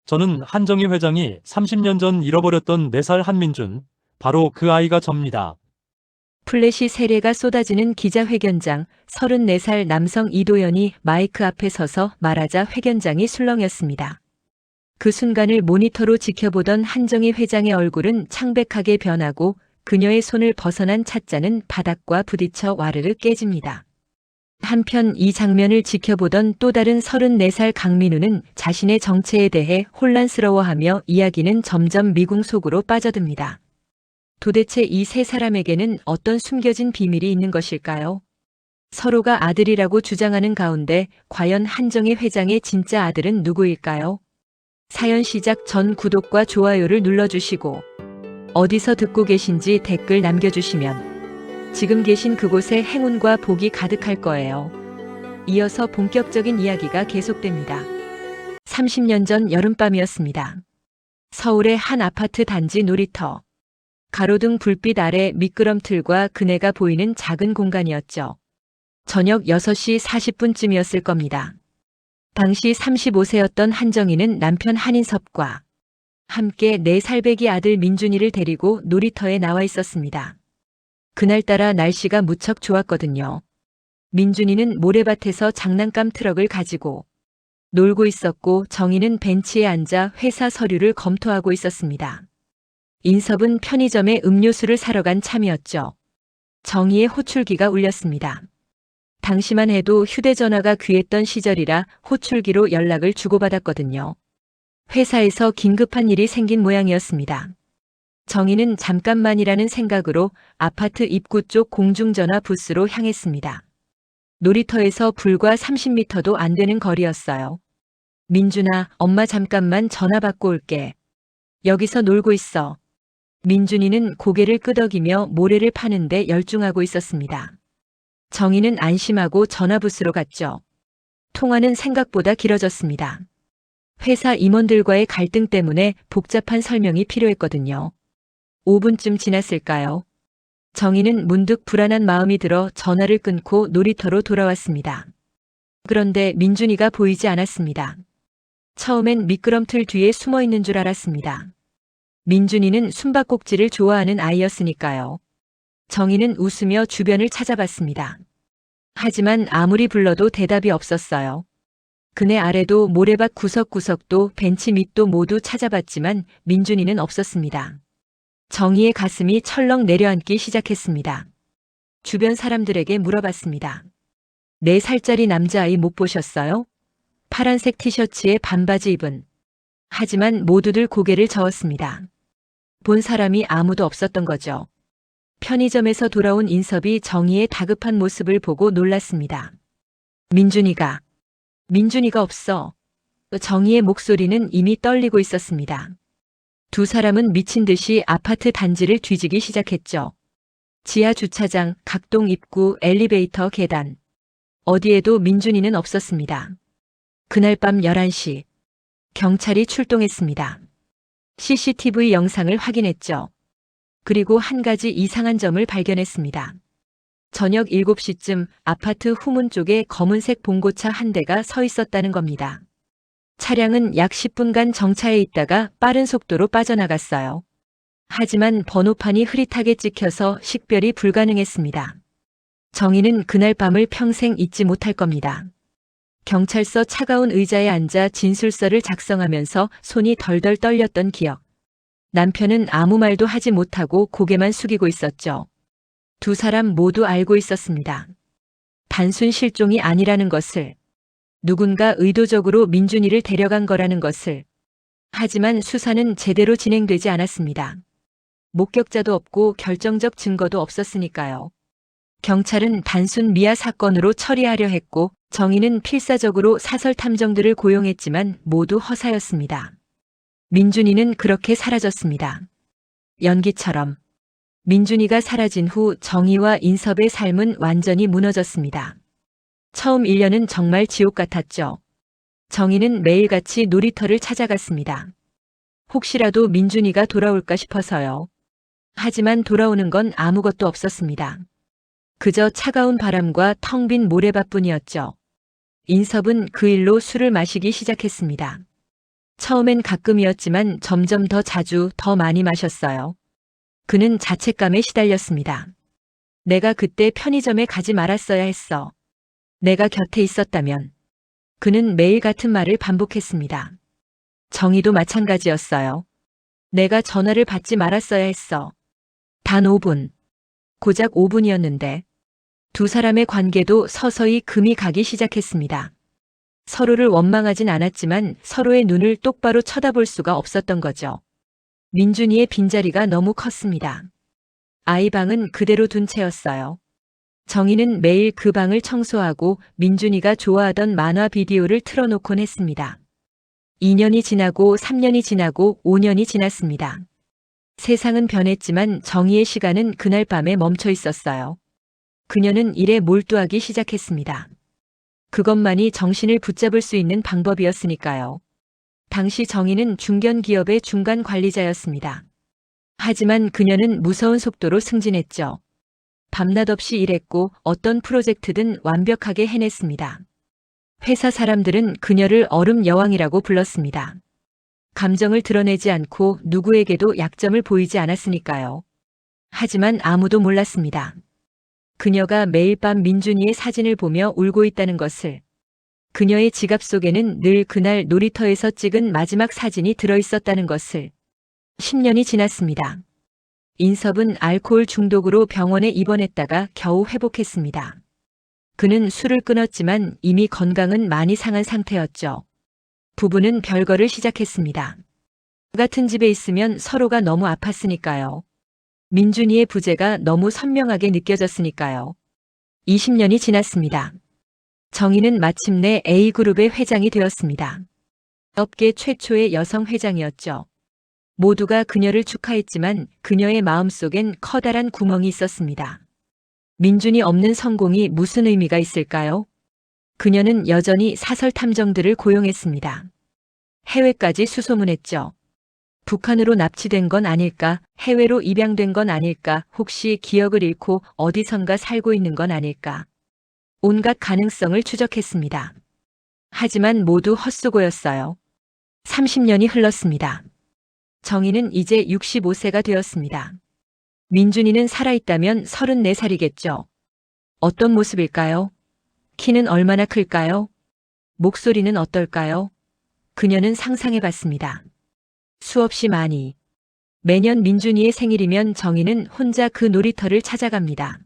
저는 한정희 회장이 30년 전 잃어버렸던 4살 한민준, 바로 그 아이가 접니다. 플래시 세례가 쏟아지는 기자회견장, 34살 남성 이도연이 마이크 앞에 서서 말하자 회견장이 술렁였습니다. 그 순간을 모니터로 지켜보던 한정희 회장의 얼굴은 창백하게 변하고 그녀의 손을 벗어난 찻잔은 바닥과 부딪혀 와르르 깨집니다. 한편 이 장면을 지켜보던 또 다른 34살 강민우는 자신의 정체에 대해 혼란스러워하며 이야기는 점점 미궁 속으로 빠져듭니다. 도대체 이 세 사람에게는 어떤 숨겨진 비밀이 있는 것일까요? 서로가 아들이라고 주장하는 가운데 과연 한정희 회장의 진짜 아들은 누구일까요? 사연 시작 전 구독과 좋아요를 눌러주시고 어디서 듣고 계신지 댓글 남겨주시면 지금 계신 그곳에 행운과 복이 가득할 거예요. 이어서 본격적인 이야기가 계속됩니다. 30년 전 여름밤이었습니다. 서울의 한 아파트 단지 놀이터. 가로등 불빛 아래 미끄럼틀과 그네가 보이는 작은 공간이었죠. 저녁 6시 40분쯤이었을 겁니다. 당시 35세였던 한정희는 남편 한인섭과 함께 4살배기 아들 민준이를 데리고 놀이터에 나와 있었습니다. 그날따라 날씨가 무척 좋았거든요. 민준이는 모래밭에서 장난감 트럭을 가지고 놀고 있었고 정희는 벤치에 앉아 회사 서류를 검토하고 있었습니다. 인섭은 편의점에 음료수를 사러 간 참이었죠. 정희의 호출기가 울렸습니다. 당시만 해도 휴대전화가 귀했던 시절이라 호출기로 연락을 주고받았거든요. 회사에서 긴급한 일이 생긴 모양이었습니다. 정희는 잠깐만이라는 생각으로 아파트 입구 쪽 공중전화 부스로 향했습니다. 놀이터에서 불과 30m도 안 되는 거리였어요. 민준아, 엄마 잠깐만 전화 받고 올게. 여기서 놀고 있어. 민준이는 고개를 끄덕이며 모래를 파는데 열중하고 있었습니다. 정희는 안심하고 전화부스로 갔죠. 통화는 생각보다 길어졌습니다. 회사 임원들과의 갈등 때문에 복잡한 설명이 필요했거든요. 5분쯤 지났을까요? 정희는 문득 불안한 마음이 들어 전화를 끊고 놀이터로 돌아왔습니다. 그런데 민준이가 보이지 않았습니다. 처음엔 미끄럼틀 뒤에 숨어 있는 줄 알았습니다. 민준이는 숨바꼭질을 좋아하는 아이였으니까요. 정희는 웃으며 주변을 찾아봤습니다. 하지만 아무리 불러도 대답이 없었어요. 그네 아래도 모래밭 구석구석도 벤치 밑도 모두 찾아봤지만 민준이는 없었습니다. 정희의 가슴이 철렁 내려앉기 시작했습니다. 주변 사람들에게 물어봤습니다. 4살짜리 남자아이 못 보셨어요? 파란색 티셔츠에 반바지 입은. 하지만 모두들 고개를 저었습니다. 본 사람이 아무도 없었던 거죠. 편의점에서 돌아온 인섭이 정희의 다급한 모습을 보고 놀랐습니다. 민준이가 없어. 정희의 목소리는 이미 떨리고 있었습니다. 두 사람은 미친 듯이 아파트 단지를 뒤지기 시작했죠. 지하 주차장, 각동 입구, 엘리베이터 계단. 어디에도 민준이는 없었습니다. 그날 밤 11시, 경찰이 출동했습니다. CCTV 영상을 확인했죠. 그리고 한 가지 이상한 점을 발견했습니다. 저녁 7시쯤 아파트 후문 쪽에 검은색 봉고차 한 대가 서 있었다는 겁니다. 차량은 약 10분간 정차해 있다가 빠른 속도로 빠져나갔어요. 하지만 번호판이 흐릿하게 찍혀서 식별이 불가능했습니다. 정희는 그날 밤을 평생 잊지 못할 겁니다. 경찰서 차가운 의자에 앉아 진술서를 작성하면서 손이 덜덜 떨렸던 기억. 남편은 아무 말도 하지 못하고 고개만 숙이고 있었죠. 두 사람 모두 알고 있었습니다. 단순 실종이 아니라는 것을. 누군가 의도적으로 민준이를 데려간 거라는 것을. 하지만 수사는 제대로 진행되지 않았습니다. 목격자도 없고 결정적 증거도 없었으니까요. 경찰은 단순 미아 사건으로 처리하려 했고 정희는 필사적으로 사설 탐정들을 고용했지만 모두 허사였습니다. 민준이는 그렇게 사라졌습니다. 연기처럼. 민준이가 사라진 후 정희와 인섭의 삶은 완전히 무너졌습니다. 처음 1년은 정말 지옥 같았죠. 정희는 매일같이 놀이터를 찾아갔습니다. 혹시라도 민준이가 돌아올까 싶어서요. 하지만 돌아오는 건 아무것도 없었습니다. 그저 차가운 바람과 텅 빈 모래밭뿐이었죠. 인섭은 그 일로 술을 마시기 시작했습니다. 처음엔 가끔이었지만 점점 더 자주 더 많이 마셨어요. 그는 자책감에 시달렸습니다. 내가 그때 편의점에 가지 말았어야 했어. 내가 곁에 있었다면. 그는 매일 같은 말을 반복했습니다. 정희도 마찬가지였어요. 내가 전화를 받지 말았어야 했어. 단 5분. 고작 5분이었는데 두 사람의 관계도 서서히 금이 가기 시작했습니다. 서로를 원망하진 않았지만 서로의 눈을 똑바로 쳐다볼 수가 없었던 거죠. 민준이의 빈자리가 너무 컸습니다. 아이 방은 그대로 둔 채였어요. 정희는 매일 그 방을 청소하고 민준이가 좋아하던 만화 비디오를 틀어놓곤 했습니다. 2년이 지나고 3년이 지나고 5년이 지났습니다. 세상은 변했지만 정희의 시간은 그날 밤에 멈춰 있었어요. 그녀는 일에 몰두하기 시작했습니다. 그것만이 정신을 붙잡을 수 있는 방법이었으니까요. 당시 정희는 중견기업의 중간 관리자였습니다. 하지만 그녀는 무서운 속도로 승진했죠. 밤낮 없이 일했고 어떤 프로젝트든 완벽하게 해냈습니다. 회사 사람들은 그녀를 얼음 여왕이라고 불렀습니다. 감정을 드러내지 않고 누구에게도 약점을 보이지 않았으니까요. 하지만 아무도 몰랐습니다. 그녀가 매일 밤 민준이의 사진을 보며 울고 있다는 것을. 그녀의 지갑 속에는 늘 그날 놀이터에서 찍은 마지막 사진이 들어있었다는 것을. 10년이 지났습니다. 인섭은 알코올 중독으로 병원에 입원했다가 겨우 회복했습니다. 그는 술을 끊었지만 이미 건강은 많이 상한 상태였죠. 부부는 별거를 시작했습니다. 같은 집에 있으면 서로가 너무 아팠으니까요. 민준이의 부재가 너무 선명하게 느껴졌으니까요. 20년이 지났습니다. 정희는 마침내 A그룹의 회장이 되었습니다. 업계 최초의 여성 회장이었죠. 모두가 그녀를 축하했지만 그녀의 마음속엔 커다란 구멍이 있었습니다. 민준이 없는 성공이 무슨 의미가 있을까요? 그녀는 여전히 사설 탐정들을 고용했습니다. 해외까지 수소문했죠. 북한으로 납치된 건 아닐까, 해외로 입양된 건 아닐까, 혹시 기억을 잃고 어디선가 살고 있는 건 아닐까. 온갖 가능성을 추적했습니다. 하지만 모두 헛수고였어요. 30년이 흘렀습니다. 정희는 이제 65세가 되었습니다. 민준이는 살아있다면 34살이겠죠. 어떤 모습일까요? 키는 얼마나 클까요? 목소리는 어떨까요? 그녀는 상상해봤습니다. 수없이 많이. 매년 민준이의 생일이면 정희는 혼자 그 놀이터를 찾아갑니다.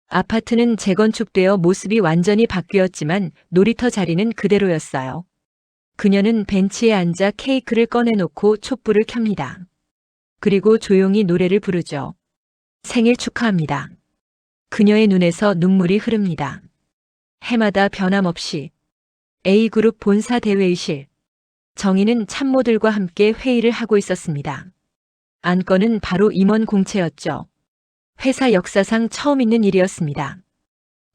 아파트는 재건축되어 모습이 완전히 바뀌었지만 놀이터 자리는 그대로였어요. 그녀는 벤치에 앉아 케이크를 꺼내놓고 촛불을 켭니다. 그리고 조용히 노래를 부르죠. 생일 축하합니다. 그녀의 눈에서 눈물이 흐릅니다. 해마다 변함없이. A그룹 본사 대회의실. 정희는 참모들과 함께 회의를 하고 있었습니다. 안건은 바로 임원 공채였죠. 회사 역사상 처음 있는 일이었습니다.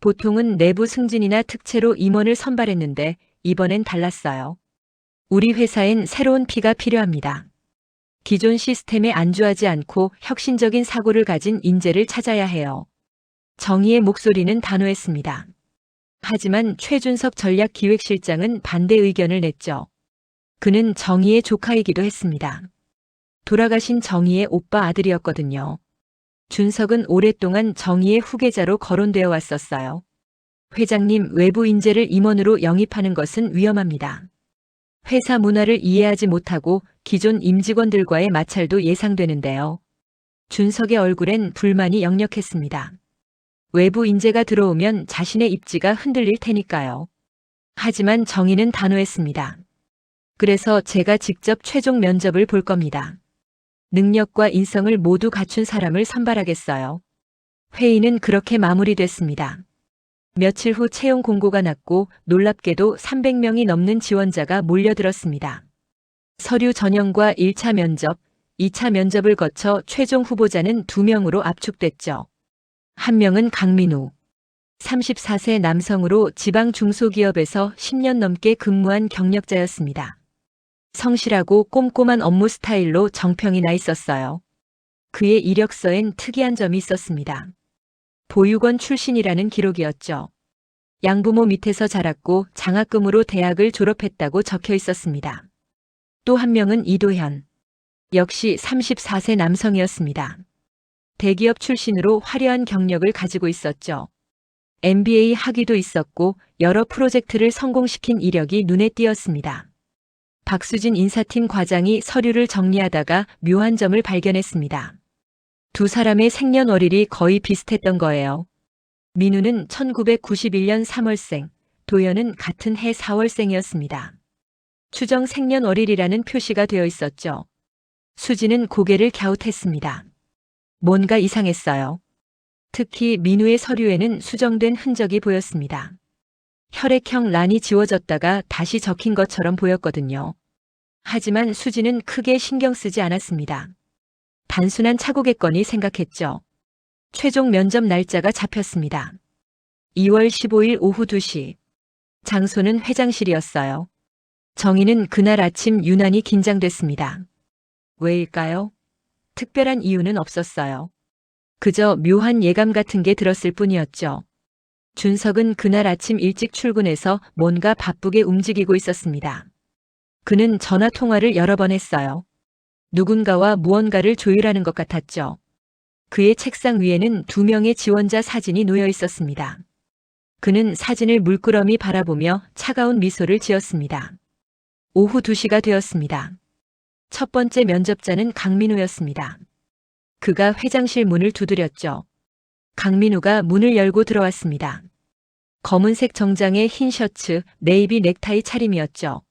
보통은 내부 승진이나 특채로 임원을 선발했는데 이번엔 달랐어요. 우리 회사엔 새로운 피가 필요합니다. 기존 시스템에 안주하지 않고 혁신적인 사고를 가진 인재를 찾아야 해요. 정희의 목소리는 단호했습니다. 하지만 최준석 전략기획실장은 반대 의견을 냈죠. 그는 정희의 조카이기도 했습니다. 돌아가신 정희의 오빠 아들이었거든요. 준석은 오랫동안 정희의 후계자로 거론되어 왔었어요. 회장님, 외부 인재를 임원으로 영입하는 것은 위험합니다. 회사 문화를 이해하지 못하고 기존 임직원들과의 마찰도 예상되는데요. 준석의 얼굴엔 불만이 역력했습니다. 외부 인재가 들어오면 자신의 입지가 흔들릴 테니까요. 하지만 정희는 단호했습니다. 그래서 제가 직접 최종 면접을 볼 겁니다. 능력과 인성을 모두 갖춘 사람을 선발하겠어요. 회의는 그렇게 마무리됐습니다. 며칠 후 채용 공고가 났고 놀랍게도 300명이 넘는 지원자가 몰려들었습니다. 서류 전형과 1차 면접, 2차 면접을 거쳐 최종 후보자는 2명으로 압축됐죠. 한 명은 강민우. 34세 남성으로 지방 중소기업에서 10년 넘게 근무한 경력자였습니다. 성실하고 꼼꼼한 업무 스타일로 정평이 나 있었어요. 그의 이력서엔 특이한 점이 있었습니다. 보육원 출신이라는 기록이었죠. 양부모 밑에서 자랐고 장학금으로 대학을 졸업했다고 적혀 있었습니다. 또 한 명은 이도현. 역시 34세 남성이었습니다. 대기업 출신으로 화려한 경력을 가지고 있었죠. MBA 학위도 있었고 여러 프로젝트를 성공시킨 이력이 눈에 띄었습니다. 박수진 인사팀 과장이 서류를 정리하다가 묘한 점을 발견했습니다. 두 사람의 생년월일이 거의 비슷했던 거예요. 민우는 1991년 3월생, 도현은 같은 해 4월생이었습니다. 추정 생년월일이라는 표시가 되어 있었죠. 수진은 고개를 갸웃했습니다. 뭔가 이상했어요. 특히 민우의 서류에는 수정된 흔적이 보였습니다. 혈액형 란이 지워졌다가 다시 적힌 것처럼 보였거든요. 하지만 수진은 크게 신경 쓰지 않았습니다. 단순한 착오겠거니 생각했죠. 최종 면접 날짜가 잡혔습니다. 2월 15일 오후 2시. 장소는 회장실이었어요. 정희는 그날 아침 유난히 긴장됐습니다. 왜일까요? 특별한 이유는 없었어요. 그저 묘한 예감 같은 게 들었을 뿐이었죠. 준석은 그날 아침 일찍 출근해서 뭔가 바쁘게 움직이고 있었습니다. 그는 전화 통화를 여러 번 했어요. 누군가와 무언가를 조율하는 것 같았죠. 그의 책상 위에는 2명의 지원자 사진이 놓여 있었습니다. 그는 사진을 물끄러미 바라보며 차가운 미소를 지었습니다. 오후 2시가 되었습니다. 첫 번째 면접자는 강민우였습니다. 그가 회장실 문을 두드렸죠. 강민우가 문을 열고 들어왔습니다. 검은색 정장에 흰 셔츠, 네이비 넥타이 차림이었죠.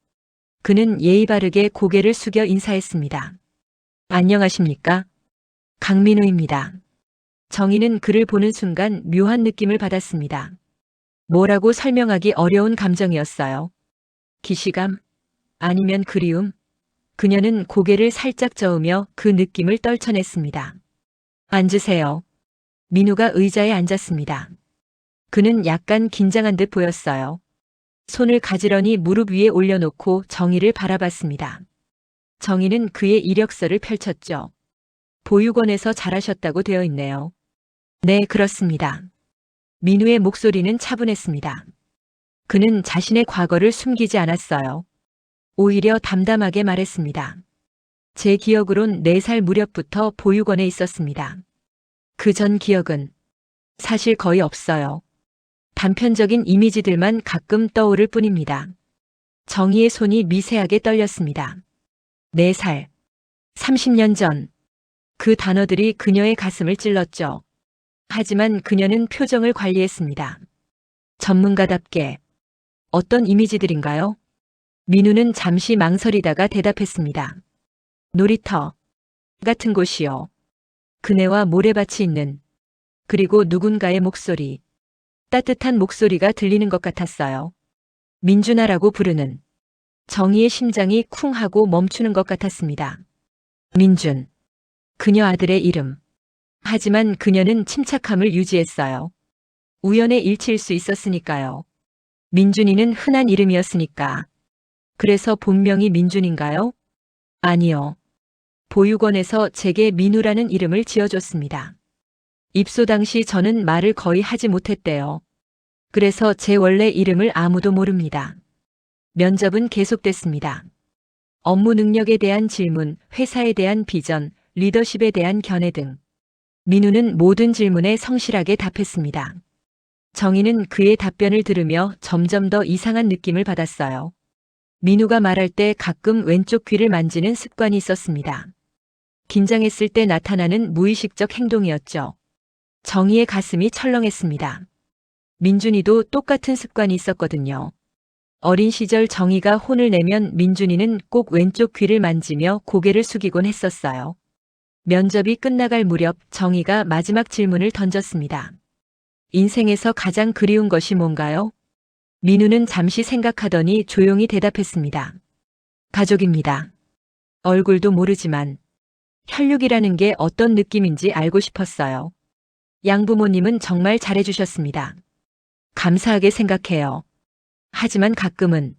그는 예의 바르게 고개를 숙여 인사했습니다. 안녕하십니까? 강민우입니다. 정희는 그를 보는 순간 묘한 느낌을 받았습니다. 뭐라고 설명하기 어려운 감정이었어요. 기시감? 아니면 그리움? 그녀는 고개를 살짝 저으며 그 느낌을 떨쳐냈습니다. 앉으세요. 민우가 의자에 앉았습니다. 그는 약간 긴장한 듯 보였어요. 손을 가지런히 무릎 위에 올려놓고 정희를 바라봤습니다. 정희는 그의 이력서를 펼쳤죠. 보육원에서 잘하셨다고 되어 있네요. 네, 그렇습니다. 민우의 목소리는 차분했습니다. 그는 자신의 과거를 숨기지 않았어요. 오히려 담담하게 말했습니다. 제 기억으론 4살 무렵부터 보육원에 있었습니다. 그 전 기억은 사실 거의 없어요. 단편적인 이미지들만 가끔 떠오를 뿐입니다. 정희의 손이 미세하게 떨렸습니다. 4살. 30년 전. 그 단어들이 그녀의 가슴을 찔렀죠. 하지만 그녀는 표정을 관리했습니다. 전문가답게. 어떤 이미지들인가요? 민우는 잠시 망설이다가 대답했습니다. 놀이터 같은 곳이요. 그네와 모래밭이 있는, 그리고 누군가의 목소리, 따뜻한 목소리가 들리는 것 같았어요. 민준아라고 부르는. 정희의 심장이 쿵 하고 멈추는 것 같았습니다. 민준. 그녀 아들의 이름. 하지만 그녀는 침착함을 유지했어요. 우연의 일치일 수 있었으니까요. 민준이는 흔한 이름이었으니까. 그래서 본명이 민준인가요? 아니요. 보육원에서 제게 민우라는 이름을 지어줬습니다. 입소 당시 저는 말을 거의 하지 못했대요. 그래서 제 원래 이름을 아무도 모릅니다. 면접은 계속됐습니다. 업무 능력에 대한 질문, 회사에 대한 비전, 리더십에 대한 견해 등. 민우는 모든 질문에 성실하게 답했습니다. 정희는 그의 답변을 들으며 점점 더 이상한 느낌을 받았어요. 민우가 말할 때 가끔 왼쪽 귀를 만지는 습관이 있었습니다. 긴장했을 때 나타나는 무의식적 행동이었죠. 정희의 가슴이 철렁했습니다. 민준이도 똑같은 습관이 있었거든요. 어린 시절 정희가 혼을 내면 민준이는 꼭 왼쪽 귀를 만지며 고개를 숙이곤 했었어요. 면접이 끝나갈 무렵 정희가 마지막 질문을 던졌습니다. 인생에서 가장 그리운 것이 뭔가요? 민우는 잠시 생각하더니 조용히 대답했습니다. 가족입니다. 얼굴도 모르지만 혈육이라는 게 어떤 느낌인지 알고 싶었어요. 양부모님은 정말 잘해주셨습니다. 감사하게 생각해요. 하지만 가끔은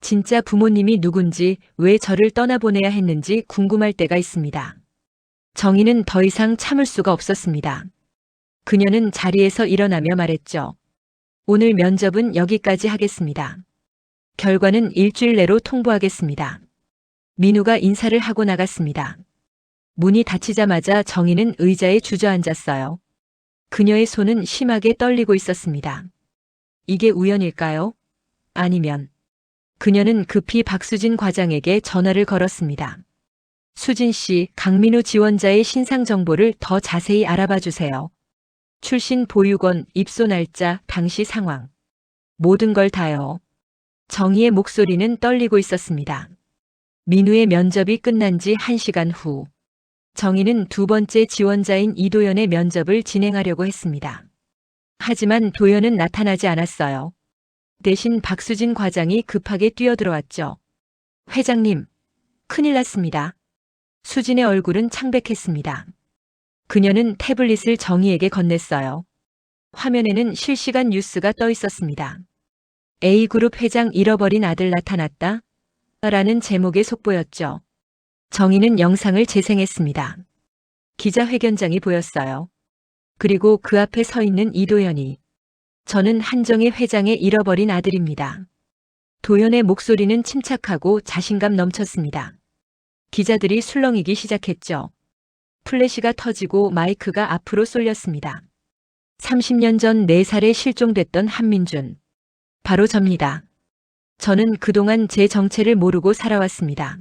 진짜 부모님이 누군지, 왜 저를 떠나보내야 했는지 궁금할 때가 있습니다. 정희는 더 이상 참을 수가 없었습니다. 그녀는 자리에서 일어나며 말했죠. 오늘 면접은 여기까지 하겠습니다. 결과는 일주일 내로 통보하겠습니다. 민우가 인사를 하고 나갔습니다. 문이 닫히자마자 정희는 의자에 주저앉았어요. 그녀의 손은 심하게 떨리고 있었습니다. 이게 우연일까요? 아니면 그녀는 급히 박수진 과장에게 전화를 걸었습니다. 수진 씨, 강민우 지원자의 신상 정보를 더 자세히 알아봐 주세요. 출신 보육원, 입소 날짜, 당시 상황. 모든 걸 다요. 정희의 목소리는 떨리고 있었습니다. 민우의 면접이 끝난 지 1시간 후, 정희는 두 번째 지원자인 이도연의 면접을 진행하려고 했습니다. 하지만 도연은 나타나지 않았어요. 대신 박수진 과장이 급하게 뛰어들어왔죠. 회장님, 큰일 났습니다. 수진의 얼굴은 창백했습니다. 그녀는 태블릿을 정희에게 건넸어요. 화면에는 실시간 뉴스가 떠 있었습니다. A그룹 회장 잃어버린 아들 나타났다. 라는 제목의 속보였죠. 정희는 영상을 재생했습니다. 기자회견장이 보였어요. 그리고 그 앞에 서 있는 이도연이. 저는 한정희 회장의 잃어버린 아들입니다. 도연의 목소리는 침착하고 자신감 넘쳤습니다. 기자들이 술렁이기 시작했죠. 플래시가 터지고 마이크가 앞으로 쏠렸습니다. 30년 전 4살에 실종됐던 한민준. 바로 접니다. 저는 그동안 제 정체를 모르고 살아왔습니다.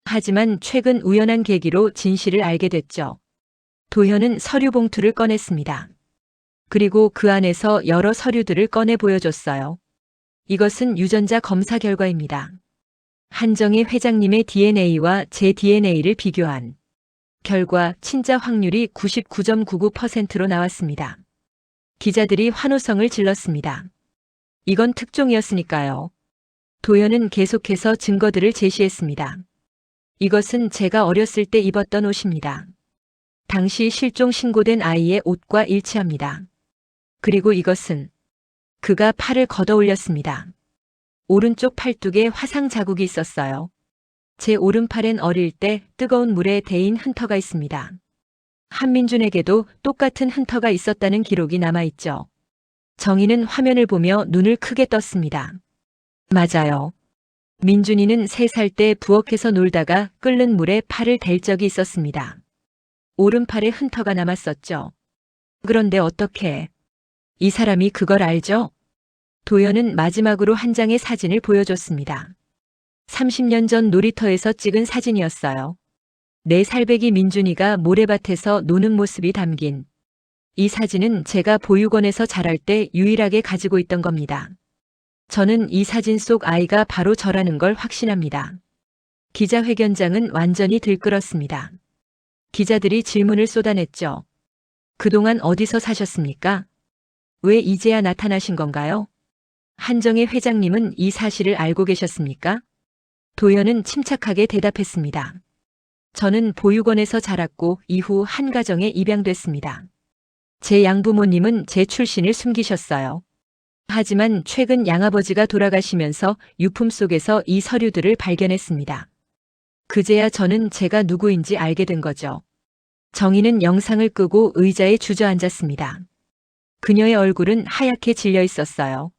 하지만 최근 우연한 계기로 진실을 알게 됐죠. 도현은 서류 봉투를 꺼냈습니다. 그리고 그 안에서 여러 서류들을 꺼내 보여줬어요. 이것은 유전자 검사 결과입니다. 한정희 회장님의 DNA와 제 DNA를 비교한 결과 친자 확률이 99.99%로 나왔습니다. 기자들이 환호성을 질렀습니다. 이건 특종이었으니까요. 도연은 계속해서 증거들을 제시했습니다. 이것은 제가 어렸을 때 입었던 옷입니다. 당시 실종 신고된 아이의 옷과 일치합니다. 그리고 이것은 그가 팔을 걷어 올렸습니다. 오른쪽 팔뚝에 화상 자국이 있었어요. 제 오른팔엔 어릴 때 뜨거운 물에 데인 흠터가 있습니다. 한민준에게도 똑같은 흠터가 있었다는 기록이 남아있죠. 정희는 화면을 보며 눈을 크게 떴습니다. 맞아요. 민준이는 3살 때 부엌에서 놀다가 끓는 물에 팔을 댈 적이 있었습니다. 오른팔에 흠터가 남았었죠. 그런데 어떻게? 이 사람이 그걸 알죠? 도연은 마지막으로 한 장의 사진을 보여줬습니다. 30년 전 놀이터에서 찍은 사진이었어요. 4살배기 민준이가 모래밭에서 노는 모습이 담긴 이 사진은 제가 보육원에서 자랄 때 유일하게 가지고 있던 겁니다. 저는 이 사진 속 아이가 바로 저라는 걸 확신합니다. 기자회견장은 완전히 들끓었습니다. 기자들이 질문을 쏟아냈죠. 그동안 어디서 사셨습니까? 왜 이제야 나타나신 건가요? 한정희 회장님은 이 사실을 알고 계셨습니까? 도연은 침착하게 대답했습니다. 저는 보육원에서 자랐고 이후 한 가정에 입양됐습니다. 제 양부모님은 제 출신을 숨기셨어요. 하지만 최근 양아버지가 돌아가시면서 유품 속에서 이 서류들을 발견했습니다. 그제야 저는 제가 누구인지 알게 된 거죠. 정희는 영상을 끄고 의자에 주저앉았습니다. 그녀의 얼굴은 하얗게 질려 있었어요.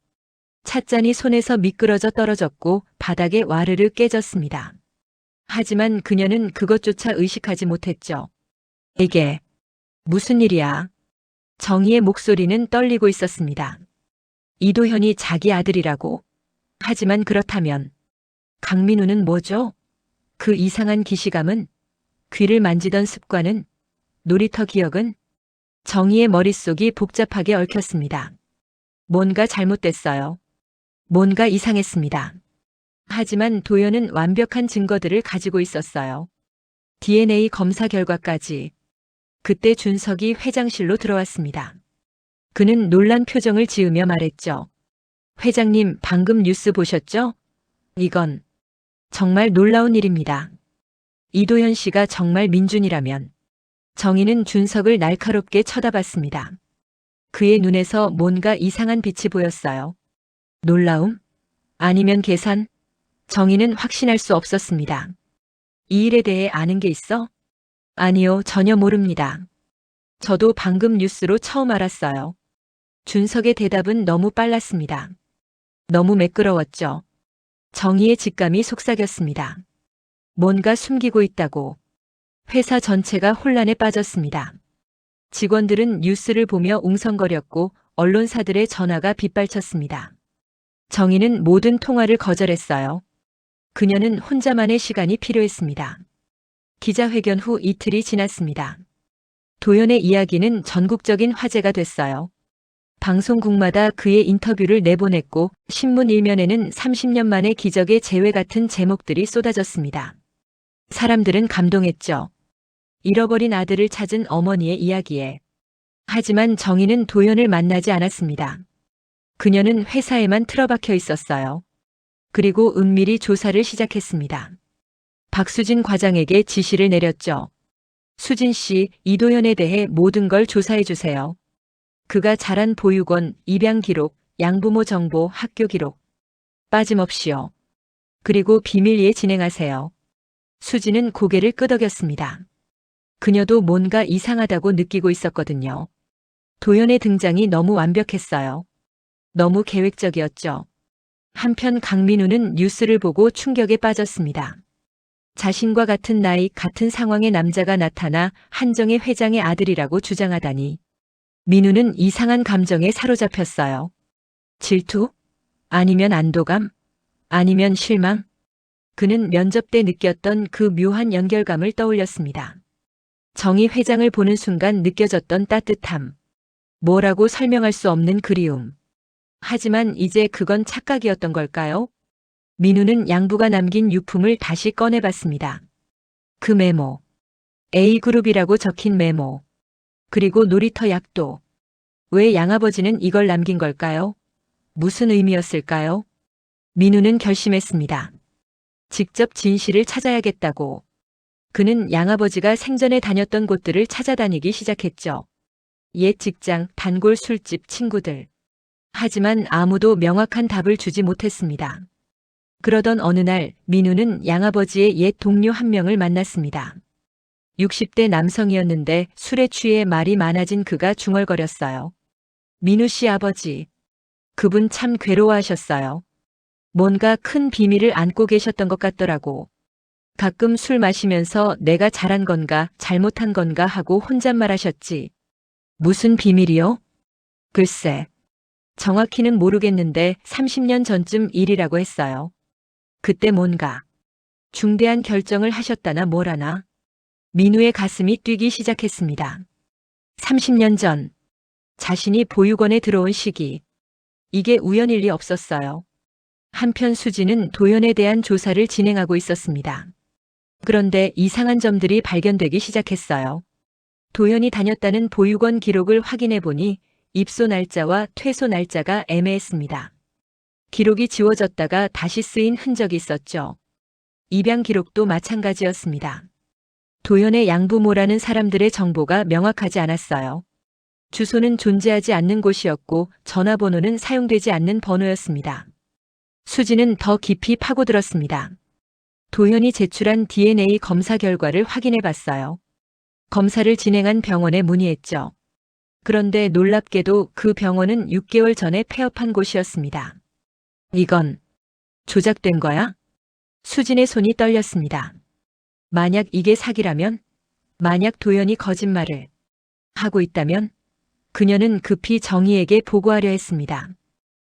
찻잔이 손에서 미끄러져 떨어졌고 바닥에 와르르 깨졌습니다. 하지만 그녀는 그것조차 의식하지 못했죠. 이게 무슨 일이야? 정희의 목소리는 떨리고 있었습니다. 이도현이 자기 아들이라고. 하지만 그렇다면 강민우는 뭐죠? 그 이상한 기시감은, 귀를 만지던 습관은, 놀이터 기억은? 정희의 머릿속이 복잡하게 얽혔습니다. 뭔가 잘못됐어요. 뭔가 이상했습니다. 하지만 도연은 완벽한 증거들을 가지고 있었어요. DNA 검사 결과까지. 그때 준석이 회장실로 들어왔습니다. 그는 놀란 표정을 지으며 말했죠. 회장님, 방금 뉴스 보셨죠? 이건 정말 놀라운 일입니다. 이도현 씨가 정말 민준이라면. 정희는 준석을 날카롭게 쳐다봤습니다. 그의 눈에서 뭔가 이상한 빛이 보였어요. 놀라움? 아니면 계산? 정희는 확신할 수 없었습니다. 이 일에 대해 아는 게 있어? 아니요, 전혀 모릅니다. 저도 방금 뉴스로 처음 알았어요. 준석의 대답은 너무 빨랐습니다. 너무 매끄러웠죠. 정희의 직감이 속삭였습니다. 뭔가 숨기고 있다고. 회사 전체가 혼란에 빠졌습니다. 직원들은 뉴스를 보며 웅성거렸고 언론사들의 전화가 빗발쳤습니다. 정희는 모든 통화를 거절했어요. 그녀는 혼자만의 시간이 필요했습니다. 기자회견 후 이틀이 지났습니다. 도연의 이야기는 전국적인 화제가 됐어요. 방송국마다 그의 인터뷰를 내보냈고 신문 일면에는 30년 만의 기적의 재회 같은 제목들이 쏟아졌습니다. 사람들은 감동했죠. 잃어버린 아들을 찾은 어머니의 이야기에. 하지만 정희는 도연을 만나지 않았습니다. 그녀는 회사에만 틀어박혀 있었어요. 그리고 은밀히 조사를 시작했습니다. 박수진 과장에게 지시를 내렸죠. 수진 씨, 이도현에 대해 모든 걸 조사해 주세요. 그가 자란 보육원, 입양 기록, 양부모 정보, 학교 기록. 빠짐없이요. 그리고 비밀리에 진행하세요. 수진은 고개를 끄덕였습니다. 그녀도 뭔가 이상하다고 느끼고 있었거든요. 도연의 등장이 너무 완벽했어요. 너무 계획적이었죠. 한편 강민우는 뉴스를 보고 충격에 빠졌습니다. 자신과 같은 나이, 같은 상황의 남자가 나타나 한정의 회장의 아들이라고 주장하다니. 민우는 이상한 감정에 사로잡혔어요. 질투? 아니면 안도감? 아니면 실망? 그는 면접 때 느꼈던 그 묘한 연결감을 떠올렸습니다. 정희 회장을 보는 순간 느껴졌던 따뜻함. 뭐라고 설명할 수 없는 그리움. 하지만 이제 그건 착각이었던 걸까요? 민우는 양부가 남긴 유품을 다시 꺼내봤습니다. 그 메모. A그룹이라고 적힌 메모. 그리고 놀이터 약도. 왜 양아버지는 이걸 남긴 걸까요? 무슨 의미였을까요? 민우는 결심했습니다. 직접 진실을 찾아야겠다고. 그는 양아버지가 생전에 다녔던 곳들을 찾아다니기 시작했죠. 옛 직장, 단골 술집, 친구들. 하지만 아무도 명확한 답을 주지 못했습니다. 그러던 어느 날 민우는 양아버지의 옛 동료 한 명을 만났습니다. 60대 남성이었는데 술에 취해 말이 많아진 그가 중얼거렸어요. 민우 씨 아버지. 그분 참 괴로워하셨어요. 뭔가 큰 비밀을 안고 계셨던 것 같더라고. 가끔 술 마시면서 내가 잘한 건가 잘못한 건가 하고 혼잣말 하셨지. 무슨 비밀이요? 글쎄. 정확히는 모르겠는데 30년 전쯤 일이라고 했어요. 그때 뭔가 중대한 결정을 하셨다나 뭐라나. 민우의 가슴이 뛰기 시작했습니다. 30년 전 자신이 보육원에 들어온 시기. 이게 우연일 리 없었어요. 한편 수지는 도연에 대한 조사를 진행하고 있었습니다. 그런데 이상한 점들이 발견되기 시작했어요. 도연이 다녔다는 보육원 기록을 확인해 보니 입소 날짜와 퇴소 날짜가 애매했습니다. 기록이 지워졌다가 다시 쓰인 흔적이 있었죠. 입양 기록도 마찬가지였습니다. 도연의 양부모라는 사람들의 정보가 명확하지 않았어요. 주소는 존재하지 않는 곳이었고 전화번호는 사용되지 않는 번호였습니다. 수지는 더 깊이 파고들었습니다. 도연이 제출한 DNA 검사 결과를 확인해 봤어요. 검사를 진행한 병원에 문의했죠. 그런데 놀랍게도 그 병원은 6개월 전에 폐업한 곳이었습니다. 이건 조작된 거야? 수진의 손이 떨렸습니다. 만약 이게 사기라면? 만약 도연이 거짓말을 하고 있다면? 그녀는 급히 정희에게 보고하려 했습니다.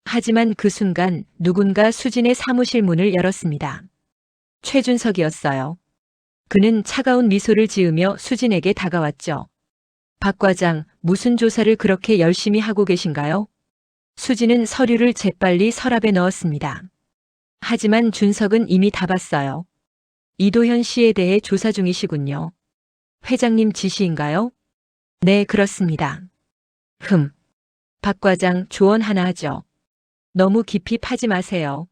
하지만 그 순간 누군가 수진의 사무실 문을 열었습니다. 최준석이었어요. 그는 차가운 미소를 지으며 수진에게 다가왔죠. 박 과장, 무슨 조사를 그렇게 열심히 하고 계신가요? 수진은 서류를 재빨리 서랍에 넣었습니다. 하지만 준석은 이미 다 봤어요. 이도현 씨에 대해 조사 중이시군요. 회장님 지시인가요? 네, 그렇습니다. 박 과장, 조언 하나 하죠. 너무 깊이 파지 마세요.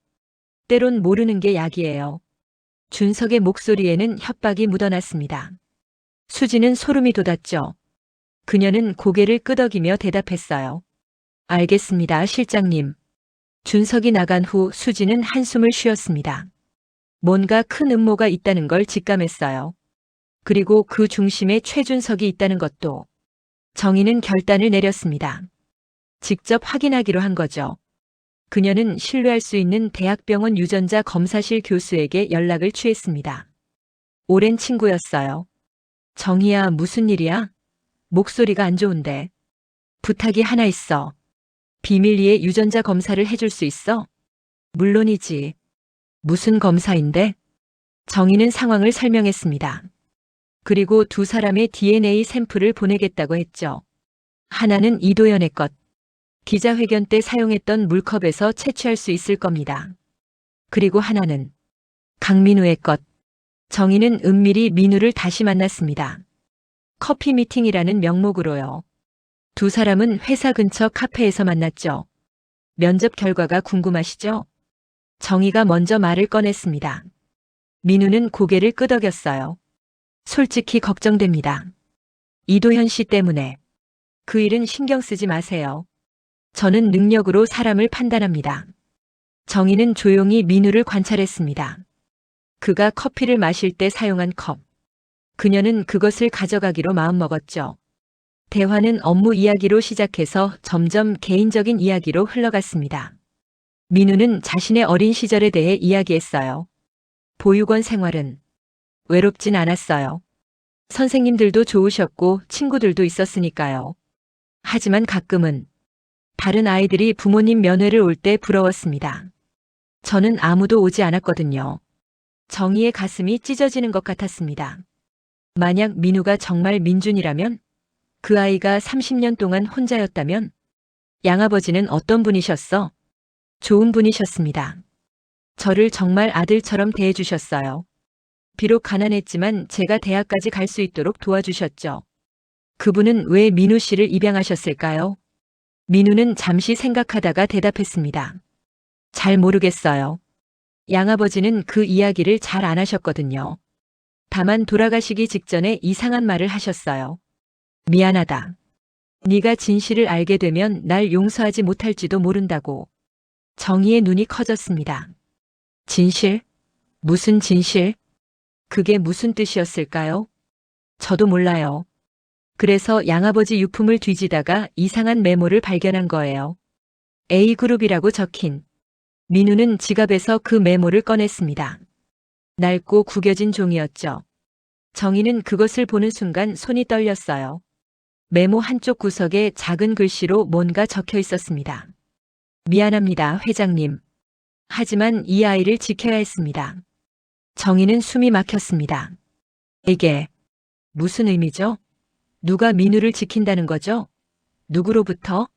때론 모르는 게 약이에요. 준석의 목소리에는 협박이 묻어났습니다. 수지는 소름이 돋았죠. 그녀는 고개를 끄덕이며 대답했어요. 알겠습니다, 실장님. 준석이 나간 후 수지는 한숨을 쉬었습니다. 뭔가 큰 음모가 있다는 걸 직감했어요. 그리고 그 중심에 최준석이 있다는 것도. 정희는 결단을 내렸습니다. 직접 확인하기로 한 거죠. 그녀는 신뢰할 수 있는 대학병원 유전자 검사실 교수에게 연락을 취했습니다. 오랜 친구였어요. 정희야, 무슨 일이야? 목소리가 안 좋은데. 부탁이 하나 있어. 비밀리에 유전자 검사를 해줄 수 있어? 물론이지. 무슨 검사인데? 정희는 상황을 설명했습니다. 그리고 두 사람의 DNA 샘플을 보내겠다고 했죠. 하나는 이도연의 것. 기자회견 때 사용했던 물컵에서 채취할 수 있을 겁니다. 그리고 하나는 강민우의 것. 정희는 은밀히 민우를 다시 만났습니다. 커피 미팅이라는 명목으로요. 두 사람은 회사 근처 카페에서 만났죠. 면접 결과가 궁금하시죠? 정희가 먼저 말을 꺼냈습니다. 민우는 고개를 끄덕였어요. 솔직히 걱정됩니다. 이도현 씨 때문에. 그 일은 신경 쓰지 마세요. 저는 능력으로 사람을 판단합니다. 정희는 조용히 민우를 관찰했습니다. 그가 커피를 마실 때 사용한 컵. 그녀는 그것을 가져가기로 마음먹었죠. 대화는 업무 이야기로 시작해서 점점 개인적인 이야기로 흘러갔습니다. 민우는 자신의 어린 시절에 대해 이야기했어요. 보육원 생활은 외롭진 않았어요. 선생님들도 좋으셨고 친구들도 있었으니까요. 하지만 가끔은 다른 아이들이 부모님 면회를 올 때 부러웠습니다. 저는 아무도 오지 않았거든요. 정희의 가슴이 찢어지는 것 같았습니다. 만약 민우가 정말 민준이라면, 그 아이가 30년 동안 혼자였다면, 양아버지는 어떤 분이셨어? 좋은 분이셨습니다. 저를 정말 아들처럼 대해주셨어요. 비록 가난했지만 제가 대학까지 갈 수 있도록 도와주셨죠. 그분은 왜 민우 씨를 입양하셨을까요? 민우는 잠시 생각하다가 대답했습니다. 잘 모르겠어요. 양아버지는 그 이야기를 잘 안 하셨거든요. 다만 돌아가시기 직전에 이상한 말을 하셨어요. 미안하다. 네가 진실을 알게 되면 날 용서하지 못할지도 모른다고. 정희의 눈이 커졌습니다. 진실? 무슨 진실? 그게 무슨 뜻이었을까요? 저도 몰라요. 그래서 양아버지 유품을 뒤지다가 이상한 메모를 발견한 거예요. A그룹이라고 적힌. 민우는 지갑에서 그 메모를 꺼냈습니다. 낡고 구겨진 종이였죠. 정희는 그것을 보는 순간 손이 떨렸어요. 메모 한쪽 구석에 작은 글씨로 뭔가 적혀 있었습니다. 미안합니다, 회장님. 하지만 이 아이를 지켜야 했습니다. 정희는 숨이 막혔습니다. 이게 무슨 의미죠? 누가 민우를 지킨다는 거죠? 누구로부터?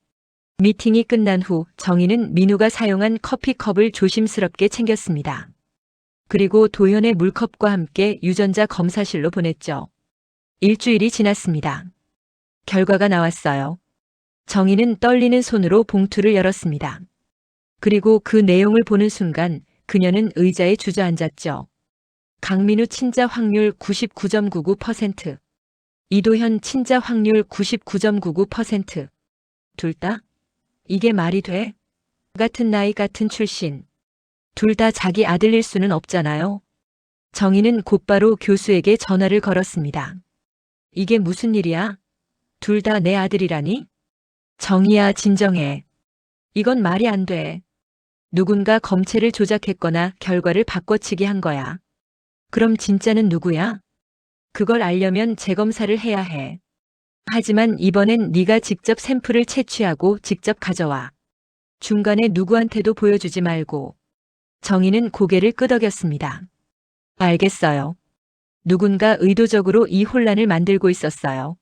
미팅이 끝난 후 정희는 민우가 사용한 커피컵을 조심스럽게 챙겼습니다. 그리고 도연의 물컵과 함께 유전자 검사실로 보냈죠. 일주일이 지났습니다. 결과가 나왔어요. 정희는 떨리는 손으로 봉투를 열었습니다. 그리고 그 내용을 보는 순간 그녀는 의자에 주저앉았죠. 강민우 친자 확률 99.99%. 이도현 친자 확률 99.99%. 둘 다? 이게 말이 돼? 같은 나이 같은 출신. 둘 다 자기 아들일 수는 없잖아요. 정희는 곧바로 교수에게 전화를 걸었습니다. 이게 무슨 일이야? 둘 다 내 아들이라니? 정희야, 진정해. 이건 말이 안 돼. 누군가 검체를 조작했거나 결과를 바꿔치기 한 거야. 그럼 진짜는 누구야? 그걸 알려면 재검사를 해야 해. 하지만 이번엔 네가 직접 샘플을 채취하고 직접 가져와. 중간에 누구한테도 보여주지 말고. 정희는 고개를 끄덕였습니다. 알겠어요. 누군가 의도적으로 이 혼란을 만들고 있었어요.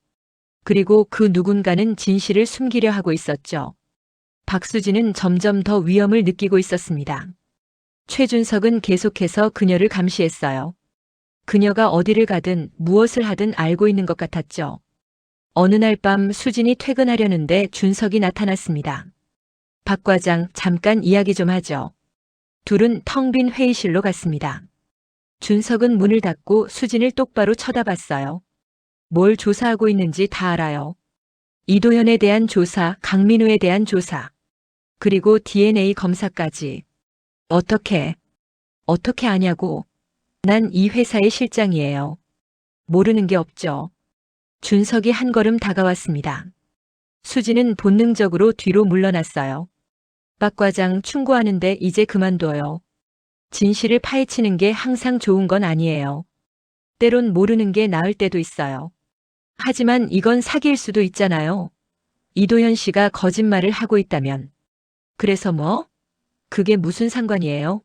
그리고 그 누군가는 진실을 숨기려 하고 있었죠. 박수진은 점점 더 위험을 느끼고 있었습니다. 최준석은 계속해서 그녀를 감시했어요. 그녀가 어디를 가든 무엇을 하든 알고 있는 것 같았죠. 어느 날 밤 수진이 퇴근하려는데 준석이 나타났습니다. 박 과장, 잠깐 이야기 좀 하죠. 둘은 텅 빈 회의실로 갔습니다. 준석은 문을 닫고 수진을 똑바로 쳐다봤어요. 뭘 조사하고 있는지 다 알아요. 이도현에 대한 조사, 강민우에 대한 조사, 그리고 DNA 검사까지. 어떻게 아냐고. 난 이 회사의 실장이에요. 모르는 게 없죠. 준석이 한 걸음 다가왔습니다. 수진은 본능적으로 뒤로 물러났어요. 박 과장, 충고하는데 이제 그만둬요. 진실을 파헤치는 게 항상 좋은 건 아니에요. 때론 모르는 게 나을 때도 있어요. 하지만 이건 사기일 수도 있잖아요. 이도현 씨가 거짓말을 하고 있다면. 그래서 뭐? 그게 무슨 상관이에요?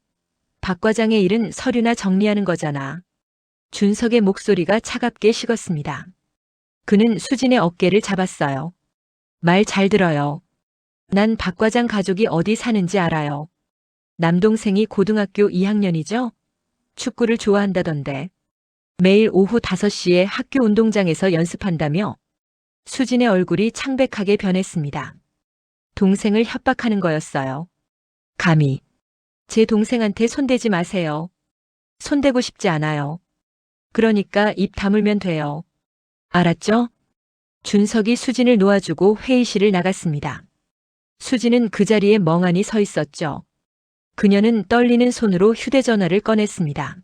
박 과장의 일은 서류나 정리하는 거잖아. 준석의 목소리가 차갑게 식었습니다. 그는 수진의 어깨를 잡았어요. 말 잘 들어요. 난 박 과장 가족이 어디 사는지 알아요. 남동생이 고등학교 2학년이죠? 축구를 좋아한다던데. 매일 오후 5시에 학교 운동장에서 연습한다며? 수진의 얼굴이 창백하게 변했습니다. 동생을 협박하는 거였어요. 감히. 제 동생한테 손대지 마세요. 손대고 싶지 않아요. 그러니까 입 다물면 돼요. 알았죠? 준석이 수진을 놓아주고 회의실을 나갔습니다. 수진은 그 자리에 멍하니 서 있었죠. 그녀는 떨리는 손으로 휴대전화를 꺼냈습니다.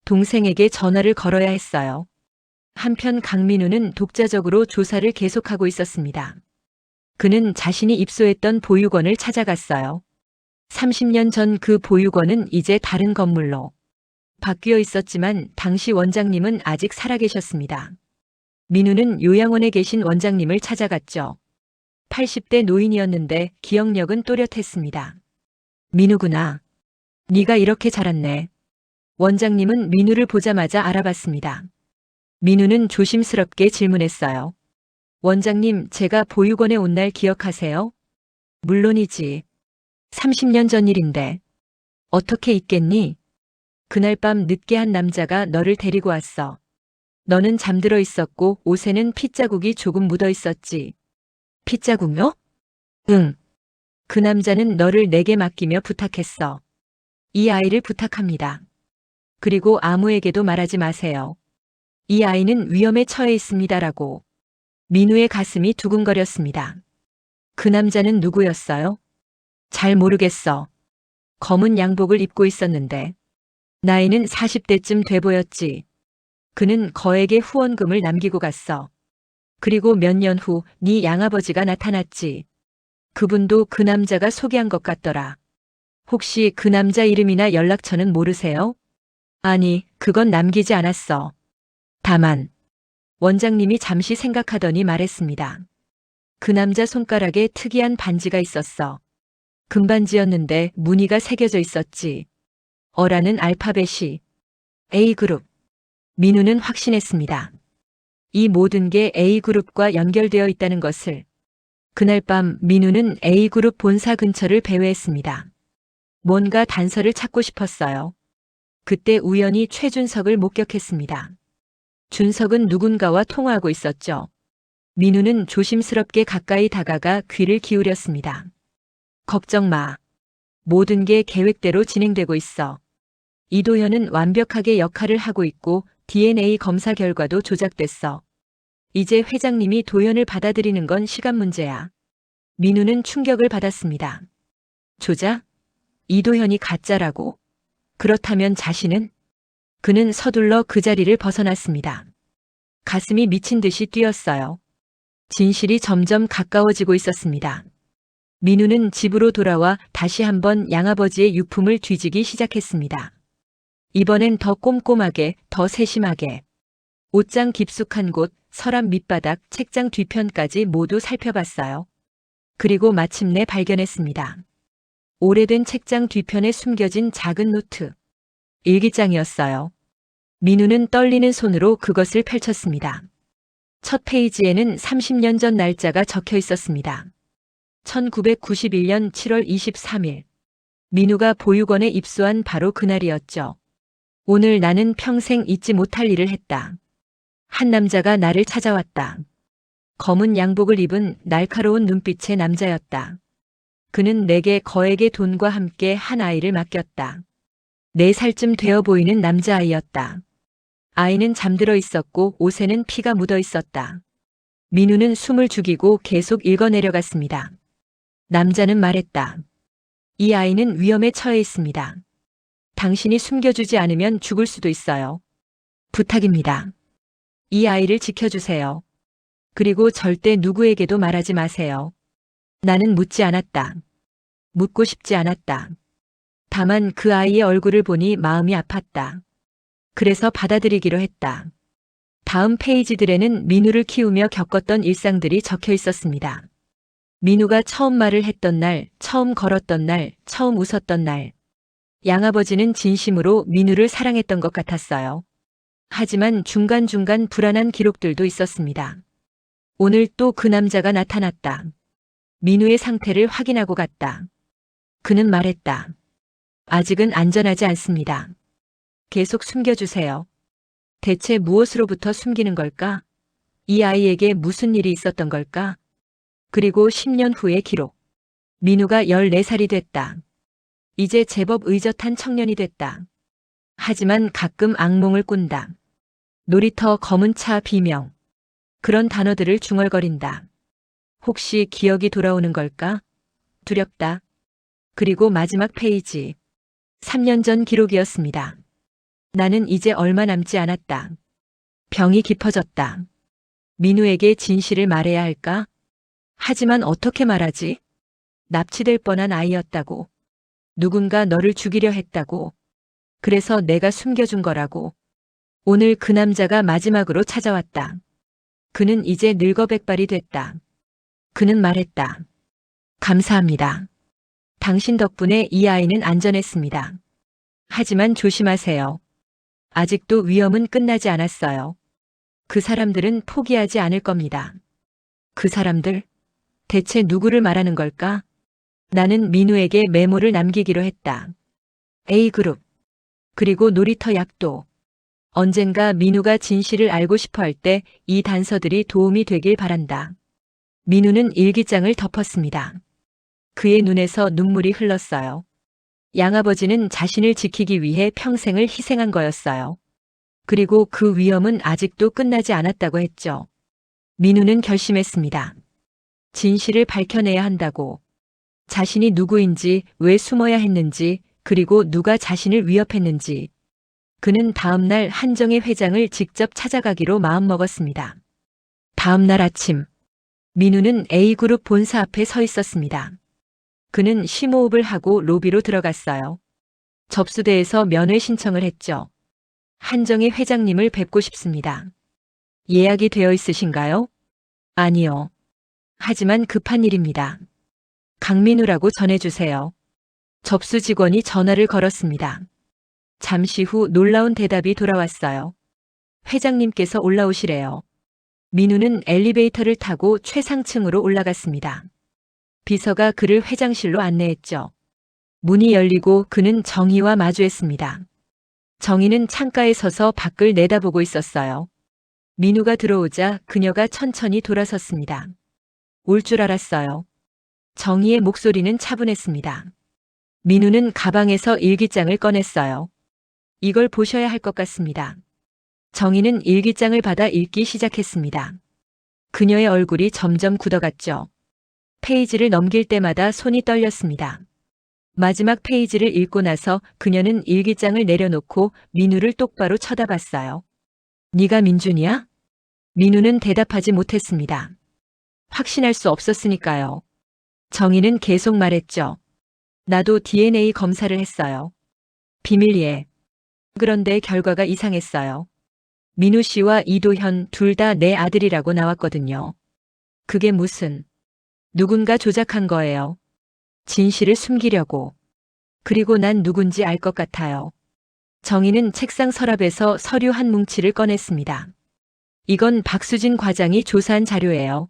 동생에게 전화를 걸어야 했어요. 한편 강민우는 독자적으로 조사를 계속하고 있었습니다. 그는 자신이 입소했던 보육원을 찾아갔어요. 30년 전 그 보육원은 이제 다른 건물로 바뀌어 있었지만 당시 원장님은 아직 살아계셨습니다. 민우는 요양원에 계신 원장님을 찾아갔죠. 80대 노인이었는데 기억력은 또렷했습니다. 민우구나. 네가 이렇게 자랐네. 원장님은 민우를 보자마자 알아봤습니다. 민우는 조심스럽게 질문했어요. 원장님, 제가 보육원에 온 날 기억하세요? 물론이지. 30년 전 일인데. 어떻게 있겠니? 그날 밤 늦게 한 남자가 너를 데리고 왔어. 너는 잠들어 있었고 옷에는 핏자국이 조금 묻어 있었지. 핏자국요? 응. 그 남자는 너를 내게 맡기며 부탁했어. 이 아이를 부탁합니다. 그리고 아무에게도 말하지 마세요. 이 아이는 위험에 처해 있습니다라고. 민우의 가슴이 두근거렸습니다. 그 남자는 누구였어요? 잘 모르겠어. 검은 양복을 입고 있었는데. 나이는 40대쯤 돼 보였지. 그는 거액의 후원금을 남기고 갔어. 그리고 몇 년 후 네 양아버지가 나타났지. 그분도 그 남자가 소개한 것 같더라. 혹시 그 남자 이름이나 연락처는 모르세요? 아니, 그건 남기지 않았어. 다만, 원장님이 잠시 생각하더니 말했습니다. 그 남자 손가락에 특이한 반지가 있었어. 금반지였는데 무늬가 새겨져 있었지. 어라는 알파벳이. A그룹. 민우는 확신했습니다. 이 모든 게 A그룹과 연결되어 있다는 것을. 그날 밤 민우는 A그룹 본사 근처를 배회했습니다. 뭔가 단서를 찾고 싶었어요. 그때 우연히 최준석을 목격했습니다. 준석은 누군가와 통화하고 있었죠. 민우는 조심스럽게 가까이 다가가 귀를 기울였습니다. 걱정 마. 모든 게 계획대로 진행되고 있어. 이도현은 완벽하게 역할을 하고 있고 DNA 검사 결과도 조작됐어. 이제 회장님이 도현을 받아들이는 건 시간 문제야. 민우는 충격을 받았습니다. 조작? 이도현이 가짜라고? 그렇다면 자신은? 그는 서둘러 그 자리를 벗어났습니다. 가슴이 미친 듯이 뛰었어요. 진실이 점점 가까워지고 있었습니다. 민우는 집으로 돌아와 다시 한번 양아버지의 유품을 뒤지기 시작했습니다. 이번엔 더 꼼꼼하게, 더 세심하게. 옷장 깊숙한 곳, 서랍 밑바닥, 책장 뒤편까지 모두 살펴봤어요. 그리고 마침내 발견했습니다. 오래된 책장 뒤편에 숨겨진 작은 노트. 일기장이었어요. 민우는 떨리는 손으로 그것을 펼쳤습니다. 첫 페이지에는 30년 전 날짜가 적혀 있었습니다. 1991년 7월 23일. 민우가 보육원에 입소한 바로 그날이었죠. 오늘 나는 평생 잊지 못할 일을 했다. 한 남자가 나를 찾아왔다. 검은 양복을 입은 날카로운 눈빛의 남자였다. 그는 내게 거액의 돈과 함께 한 아이를 맡겼다. 4살쯤 되어 보이는 남자아이였다. 아이는 잠들어 있었고 옷에는 피가 묻어 있었다. 민우는 숨을 죽이고 계속 읽어내려갔습니다. 남자는 말했다. 이 아이는 위험에 처해 있습니다. 당신이 숨겨주지 않으면 죽을 수도 있어요. 부탁입니다. 이 아이를 지켜주세요. 그리고 절대 누구에게도 말하지 마세요. 나는 묻지 않았다. 묻고 싶지 않았다. 다만 그 아이의 얼굴을 보니 마음이 아팠다. 그래서 받아들이기로 했다. 다음 페이지들에는 민우를 키우며 겪었던 일상들이 적혀 있었습니다. 민우가 처음 말을 했던 날, 처음 걸었던 날, 처음 웃었던 날. 양아버지는 진심으로 민우를 사랑했던 것 같았어요. 하지만 중간중간 불안한 기록들도 있었습니다. 오늘 또 그 남자가 나타났다. 민우의 상태를 확인하고 갔다. 그는 말했다. 아직은 안전하지 않습니다. 계속 숨겨주세요. 대체 무엇으로부터 숨기는 걸까? 이 아이에게 무슨 일이 있었던 걸까? 그리고 10년 후의 기록. 민우가 14살이 됐다. 이제 제법 의젓한 청년이 됐다. 하지만 가끔 악몽을 꾼다. 놀이터, 검은 차, 비명. 그런 단어들을 중얼거린다. 혹시 기억이 돌아오는 걸까? 두렵다. 그리고 마지막 페이지. 3년 전 기록이었습니다. 나는 이제 얼마 남지 않았다. 병이 깊어졌다. 민우에게 진실을 말해야 할까? 하지만 어떻게 말하지? 납치될 뻔한 아이였다고. 누군가 너를 죽이려 했다고. 그래서 내가 숨겨준 거라고. 오늘 그 남자가 마지막으로 찾아왔다. 그는 이제 늙어백발이 됐다. 그는 말했다. 감사합니다. 당신 덕분에 이 아이는 안전했습니다. 하지만 조심하세요. 아직도 위험은 끝나지 않았어요. 그 사람들은 포기하지 않을 겁니다. 그 사람들? 대체 누구를 말하는 걸까? 나는 민우에게 메모를 남기기로 했다. A그룹. 그리고 놀이터 약도. 언젠가 민우가 진실을 알고 싶어 할 때 이 단서들이 도움이 되길 바란다. 민우는 일기장을 덮었습니다. 그의 눈에서 눈물이 흘렀어요. 양아버지는 자신을 지키기 위해 평생을 희생한 거였어요. 그리고 그 위험은 아직도 끝나지 않았다고 했죠. 민우는 결심했습니다. 진실을 밝혀내야 한다고. 자신이 누구인지, 왜 숨어야 했는지, 그리고 누가 자신을 위협했는지. 그는 다음날 한정의 회장을 직접 찾아가기로 마음먹었습니다. 다음날 아침, 민우는 A그룹 본사 앞에 서 있었습니다. 그는 심호흡을 하고 로비로 들어갔어요. 접수대에서 면회 신청을 했죠. 한정의 회장님을 뵙고 싶습니다. 예약이 되어 있으신가요? 아니요. 하지만 급한 일입니다. 강민우라고 전해주세요. 접수 직원이 전화를 걸었습니다. 잠시 후 놀라운 대답이 돌아왔어요. 회장님께서 올라오시래요. 민우는 엘리베이터를 타고 최상층으로 올라갔습니다. 비서가 그를 회장실로 안내했죠. 문이 열리고 그는 정희와 마주했습니다. 정희는 창가에 서서 밖을 내다보고 있었어요. 민우가 들어오자 그녀가 천천히 돌아섰습니다. 올 줄 알았어요. 정희의 목소리는 차분했습니다. 민우는 가방에서 일기장을 꺼냈어요. 이걸 보셔야 할 것 같습니다. 정희는 일기장을 받아 읽기 시작했습니다. 그녀의 얼굴이 점점 굳어갔죠. 페이지를 넘길 때마다 손이 떨렸습니다. 마지막 페이지를 읽고 나서 그녀는 일기장을 내려놓고 민우를 똑바로 쳐다봤어요. 네가 민준이야? 민우는 대답하지 못했습니다. 확신할 수 없었으니까요. 정희는 계속 말했죠. 나도 DNA 검사를 했어요. 비밀리에. 그런데 결과가 이상했어요. 민우 씨와 이도현 둘 다 내 아들이라고 나왔거든요. 그게 무슨... 누군가 조작한 거예요. 진실을 숨기려고. 그리고 난 누군지 알 것 같아요. 정희는 책상 서랍에서 서류 한 뭉치를 꺼냈습니다. 이건 박수진 과장이 조사한 자료예요.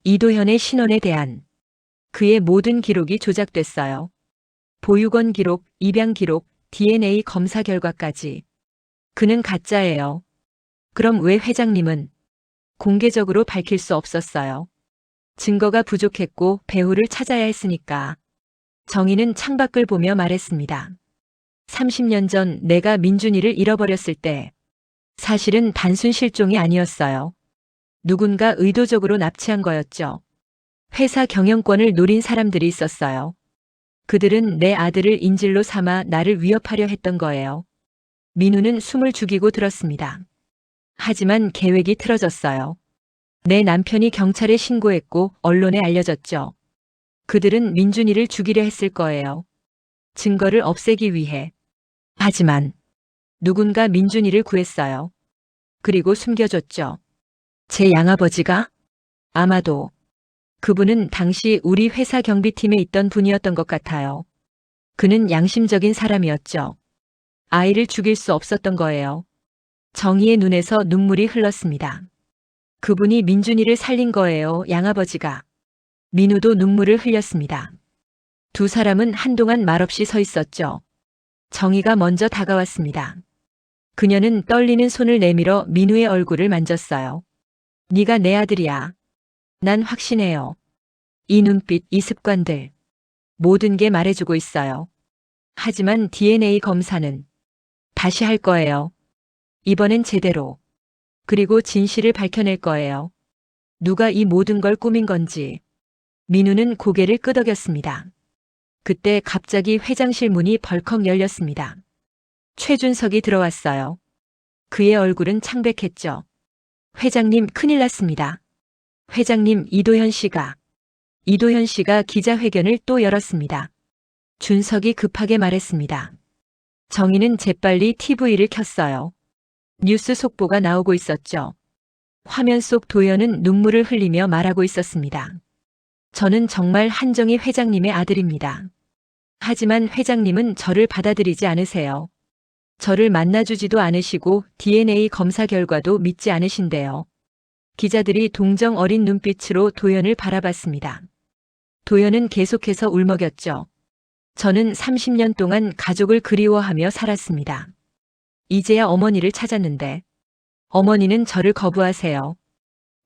이도현의 신원에 대한 그의 모든 기록이 조작됐어요. 보육원 기록, 입양 기록, DNA 검사 결과까지. 그는 가짜예요. 그럼 왜 회장님은 공개적으로 밝힐 수 없었어요? 증거가 부족했고 배후를 찾아야 했으니까. 정희는 창밖을 보며 말했습니다. 30년 전 내가 민준이를 잃어버렸을 때 사실은 단순 실종이 아니었어요. 누군가 의도적으로 납치한 거였죠. 회사 경영권을 노린 사람들이 있었어요. 그들은 내 아들을 인질로 삼아 나를 위협하려 했던 거예요. 민우는 숨을 죽이고 들었습니다. 하지만 계획이 틀어졌어요. 내 남편이 경찰에 신고했고 언론에 알려졌죠. 그들은 민준이를 죽이려 했을 거예요. 증거를 없애기 위해. 하지만 누군가 민준이를 구했어요. 그리고 숨겨줬죠. 제 양아버지가? 아마도. 그분은 당시 우리 회사 경비팀에 있던 분이었던 것 같아요. 그는 양심적인 사람이었죠. 아이를 죽일 수 없었던 거예요. 정희의 눈에서 눈물이 흘렀습니다. 그분이 민준이를 살린 거예요, 양아버지가. 민우도 눈물을 흘렸습니다. 두 사람은 한동안 말없이 서 있었죠. 정희가 먼저 다가왔습니다. 그녀는 떨리는 손을 내밀어 민우의 얼굴을 만졌어요. 네가 내 아들이야. 난 확신해요. 이 눈빛, 이 습관들. 모든 게 말해주고 있어요. 하지만 DNA 검사는 다시 할 거예요. 이번엔 제대로. 그리고 진실을 밝혀낼 거예요. 누가 이 모든 걸 꾸민 건지. 민우는 고개를 끄덕였습니다. 그때 갑자기 회장실 문이 벌컥 열렸습니다. 최준석이 들어왔어요. 그의 얼굴은 창백했죠. 회장님, 큰일 났습니다. 회장님, 이도현 씨가 기자회견을 또 열었습니다. 준석이 급하게 말했습니다. 정희는 재빨리 TV를 켰어요. 뉴스 속보가 나오고 있었죠. 화면 속 도연은 눈물을 흘리며 말하고 있었습니다. 저는 정말 한정희 회장님의 아들입니다. 하지만 회장님은 저를 받아들이지 않으세요. 저를 만나주지도 않으시고 DNA 검사 결과도 믿지 않으신대요. 기자들이 동정 어린 눈빛으로 도연을 바라봤습니다. 도연은 계속해서 울먹였죠. 저는 30년 동안 가족을 그리워하며 살았습니다. 이제야 어머니를 찾았는데 어머니는 저를 거부하세요.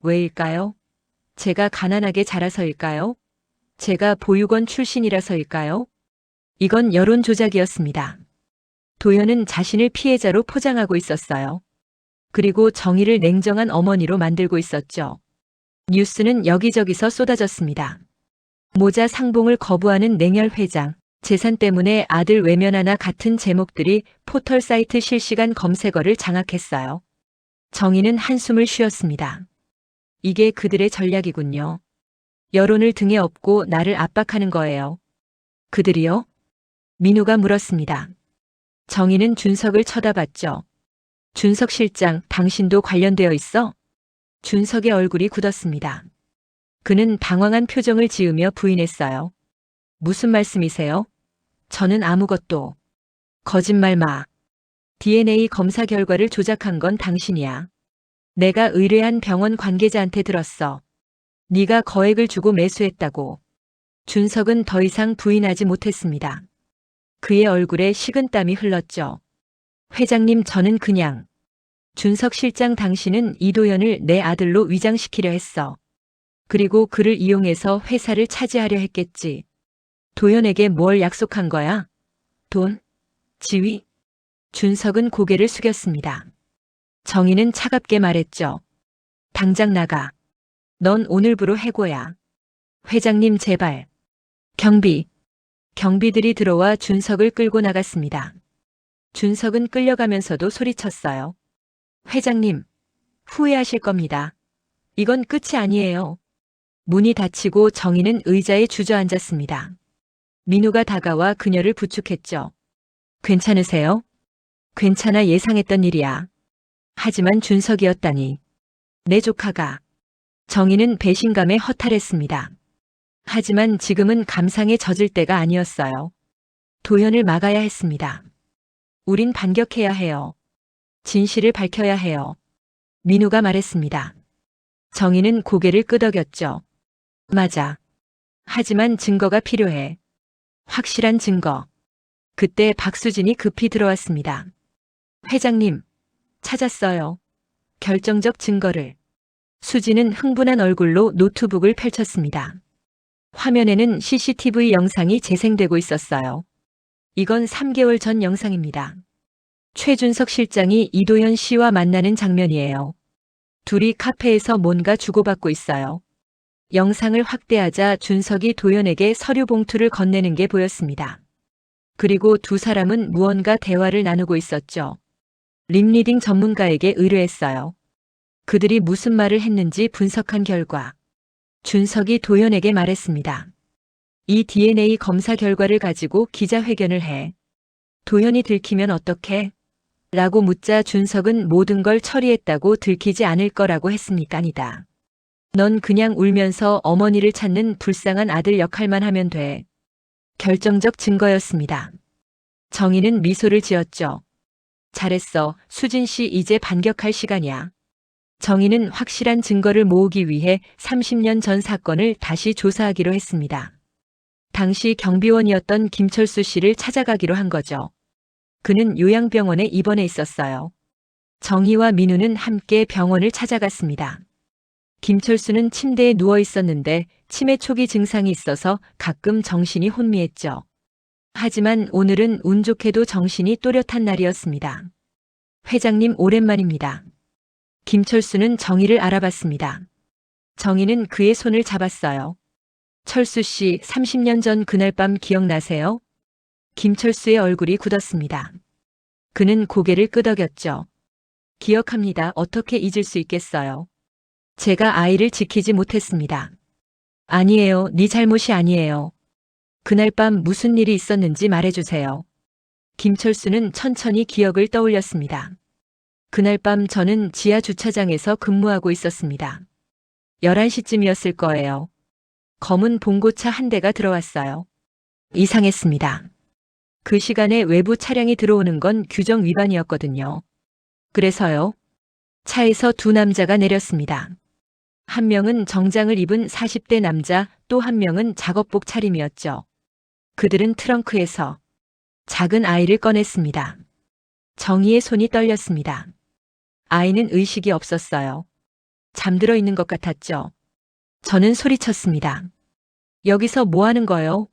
왜일까요? 제가 가난하게 자라서일까요? 제가 보육원 출신이라서일까요? 이건 여론 조작이었습니다. 도연은 자신을 피해자로 포장하고 있었어요. 그리고 정의를 냉정한 어머니로 만들고 있었죠. 뉴스는 여기저기서 쏟아졌습니다. 모자 상봉을 거부하는 냉혈 회장, 재산 때문에 아들 외면하나 같은 제목들이 포털 사이트 실시간 검색어를 장악했어요. 정의는 한숨을 쉬었습니다. 이게 그들의 전략이군요. 여론을 등에 업고 나를 압박하는 거예요. 그들이요? 민우가 물었습니다. 정희는 준석을 쳐다봤죠. 준석 실장, 당신도 관련되어 있어? 준석의 얼굴이 굳었습니다. 그는 당황한 표정을 지으며 부인했어요. 무슨 말씀이세요? 저는 아무것도. 거짓말 마. DNA 검사 결과를 조작한 건 당신이야. 내가 의뢰한 병원 관계자한테 들었어. 네가 거액을 주고 매수했다고. 준석은 더 이상 부인하지 못했습니다. 그의 얼굴에 식은땀이 흘렀죠. 회장님, 저는 그냥. 준석 실장, 당신은 이도연을 내 아들로 위장시키려 했어. 그리고 그를 이용해서 회사를 차지하려 했겠지. 도연에게 뭘 약속한 거야? 돈? 지위? 준석은 고개를 숙였습니다. 정희는 차갑게 말했죠. 당장 나가. 넌 오늘부로 해고야. 회장님, 제발. 경비들이 들어와 준석을 끌고 나갔습니다. 준석은 끌려가면서도 소리쳤어요. 회장님, 후회하실 겁니다. 이건 끝이 아니에요. 문이 닫히고 정희는 의자에 주저앉았습니다. 민우가 다가와 그녀를 부축했죠. 괜찮으세요? 괜찮아, 예상했던 일이야. 하지만 준석이었다니. 내 조카가. 정희는 배신감에 허탈했습니다. 하지만 지금은 감상에 젖을 때가 아니었어요. 도연을 막아야 했습니다. 우린 반격해야 해요. 진실을 밝혀야 해요. 민우가 말했습니다. 정희는 고개를 끄덕였죠. 맞아. 하지만 증거가 필요해. 확실한 증거. 그때 박수진이 급히 들어왔습니다. 회장님, 찾았어요. 결정적 증거를. 수진은 흥분한 얼굴로 노트북을 펼쳤습니다. 화면에는 CCTV 영상이 재생되고 있었어요. 이건 3개월 전 영상입니다. 최준석 실장이 이도현 씨와 만나는 장면이에요. 둘이 카페에서 뭔가 주고받고 있어요. 영상을 확대하자 준석이 도연에게 서류 봉투를 건네는 게 보였습니다. 그리고 두 사람은 무언가 대화를 나누고 있었죠. 립리딩 전문가에게 의뢰했어요. 그들이 무슨 말을 했는지 분석한 결과 준석이 도연에게 말했습니다. 이 DNA 검사 결과를 가지고 기자회견을 해. 도연이 들키면 어떡해? 라고 묻자 준석은 모든 걸 처리했다고 들키지 않을 거라고 했으니까 아니다. 넌 그냥 울면서 어머니를 찾는 불쌍한 아들 역할만 하면 돼. 결정적 증거였습니다. 정희는 미소를 지었죠. 잘했어. 수진 씨 이제 반격할 시간이야. 정희는 확실한 증거를 모으기 위해 30년 전 사건을 다시 조사하기로 했습니다. 당시 경비원이었던 김철수 씨를 찾아가기로 한 거죠. 그는 요양병원에 입원해 있었어요. 정희와 민우는 함께 병원을 찾아갔습니다. 김철수는 침대에 누워 있었는데 치매 초기 증상이 있어서 가끔 정신이 혼미했죠. 하지만 오늘은 운 좋게도 정신이 또렷한 날이었습니다. 회장님 오랜만입니다. 김철수는 정희를 알아봤습니다. 정희는 그의 손을 잡았어요. 철수 씨 30년 전 그날 밤 기억나세요? 김철수의 얼굴이 굳었습니다. 그는 고개를 끄덕였죠. 기억합니다. 어떻게 잊을 수 있겠어요. 제가 아이를 지키지 못했습니다. 아니에요. 네 잘못이 아니에요. 그날 밤 무슨 일이 있었는지 말해주세요. 김철수는 천천히 기억을 떠올렸습니다. 그날 밤 저는 지하 주차장에서 근무하고 있었습니다. 11시쯤이었을 거예요. 검은 봉고차 한 대가 들어왔어요. 이상했습니다. 그 시간에 외부 차량이 들어오는 건 규정 위반이었거든요. 그래서요. 차에서 두 남자가 내렸습니다. 한 명은 정장을 입은 40대 남자, 또 한 명은 작업복 차림이었죠. 그들은 트렁크에서 작은 아이를 꺼냈습니다. 정희의 손이 떨렸습니다. 아이는 의식이 없었어요. 잠들어 있는 것 같았죠. 저는 소리쳤습니다. 여기서 뭐 하는 거요?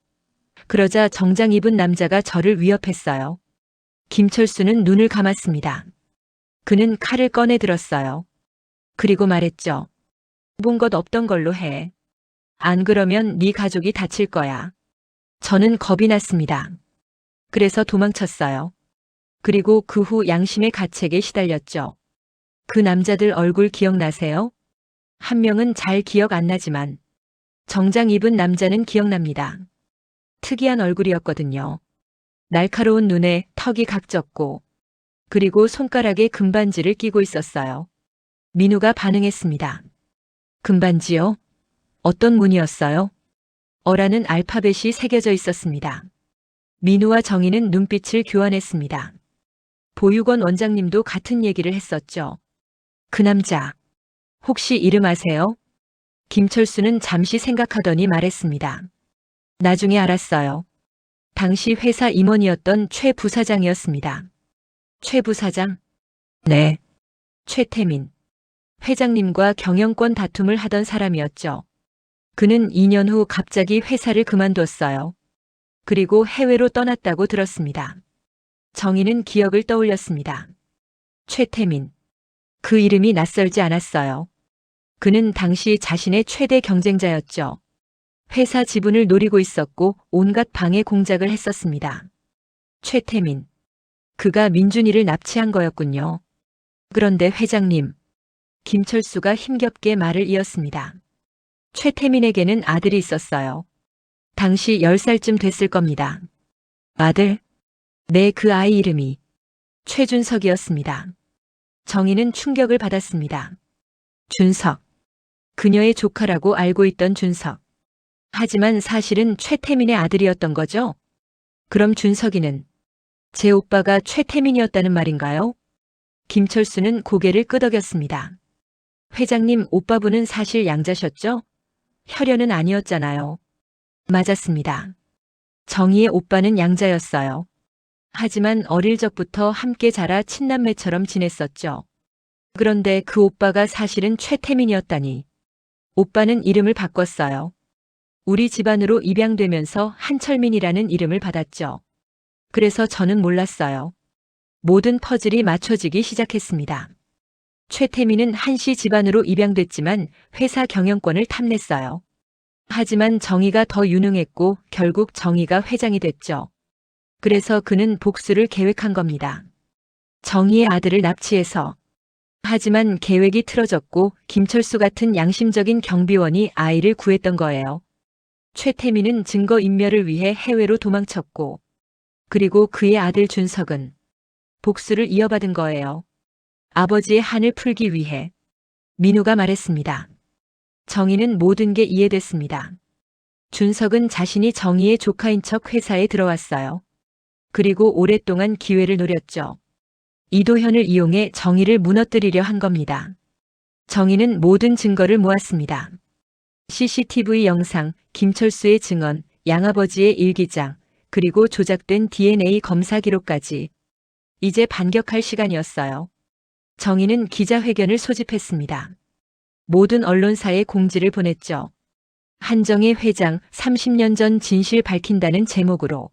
그러자 정장 입은 남자가 저를 위협했어요. 김철수는 눈을 감았습니다. 그는 칼을 꺼내 들었어요. 그리고 말했죠. 본 것 없던 걸로 해. 안 그러면 네 가족이 다칠 거야. 저는 겁이 났습니다. 그래서 도망쳤어요. 그리고 그 후 양심의 가책에 시달렸죠. 그 남자들 얼굴 기억나세요? 한 명은 잘 기억 안 나지만 정장 입은 남자는 기억납니다. 특이한 얼굴이었거든요. 날카로운 눈에 턱이 각졌고 그리고 손가락에 금반지를 끼고 있었어요. 민우가 반응했습니다. 금반지요? 어떤 문이었어요? 어라는 알파벳이 새겨져 있었습니다. 민우와 정희는 눈빛을 교환했습니다. 보육원 원장님도 같은 얘기를 했었죠. 그 남자, 혹시 이름 아세요? 김철수는 잠시 생각하더니 말했습니다. 나중에 알았어요. 당시 회사 임원이었던 최 부사장이었습니다. 최 부사장? 네. 최태민. 회장님과 경영권 다툼을 하던 사람이었죠. 그는 2년 후 갑자기 회사를 그만뒀어요. 그리고 해외로 떠났다고 들었습니다. 정희는 기억을 떠올렸습니다. 최태민. 그 이름이 낯설지 않았어요. 그는 당시 자신의 최대 경쟁자였죠. 회사 지분을 노리고 있었고 온갖 방해 공작을 했었습니다. 최태민. 그가 민준이를 납치한 거였군요. 그런데 회장님. 김철수가 힘겹게 말을 이었습니다. 최태민에게는 아들이 있었어요. 당시 10살쯤 됐을 겁니다. 아들? 네, 그 아이 이름이 최준석이었습니다. 정희는 충격을 받았습니다. 준석. 그녀의 조카라고 알고 있던 준석. 하지만 사실은 최태민의 아들이었던 거죠? 그럼 준석이는 제 오빠가 최태민이었다는 말인가요? 김철수는 고개를 끄덕였습니다. 회장님, 오빠분은 사실 양자셨죠? 혈연은 아니었잖아요. 맞았습니다. 정희의 오빠는 양자였어요. 하지만 어릴 적부터 함께 자라 친남매처럼 지냈었죠. 그런데 그 오빠가 사실은 최태민이었다니. 오빠는 이름을 바꿨어요. 우리 집안으로 입양되면서 한철민이라는 이름을 받았죠. 그래서 저는 몰랐어요. 모든 퍼즐이 맞춰지기 시작했습니다. 최태민은 한씨 집안으로 입양됐지만 회사 경영권을 탐냈어요. 하지만 정희가 더 유능했고 결국 정희가 회장이 됐죠. 그래서 그는 복수를 계획한 겁니다. 정희의 아들을 납치해서. 하지만 계획이 틀어졌고 김철수 같은 양심적인 경비원이 아이를 구했던 거예요. 최태민은 증거 인멸을 위해 해외로 도망쳤고 그리고 그의 아들 준석은 복수를 이어받은 거예요. 아버지의 한을 풀기 위해. 민우가 말했습니다. 정희는 모든 게 이해됐습니다. 준석은 자신이 정희의 조카인 척 회사에 들어왔어요. 그리고 오랫동안 기회를 노렸죠. 이도현을 이용해 정희를 무너뜨리려 한 겁니다. 정희는 모든 증거를 모았습니다. CCTV 영상, 김철수의 증언, 양아버지의 일기장, 그리고 조작된 DNA 검사 기록까지. 이제 반격할 시간이었어요. 정희는 기자회견을 소집했습니다. 모든 언론사에 공지를 보냈죠. 한정희 회장 30년 전 진실 밝힌다는 제목으로.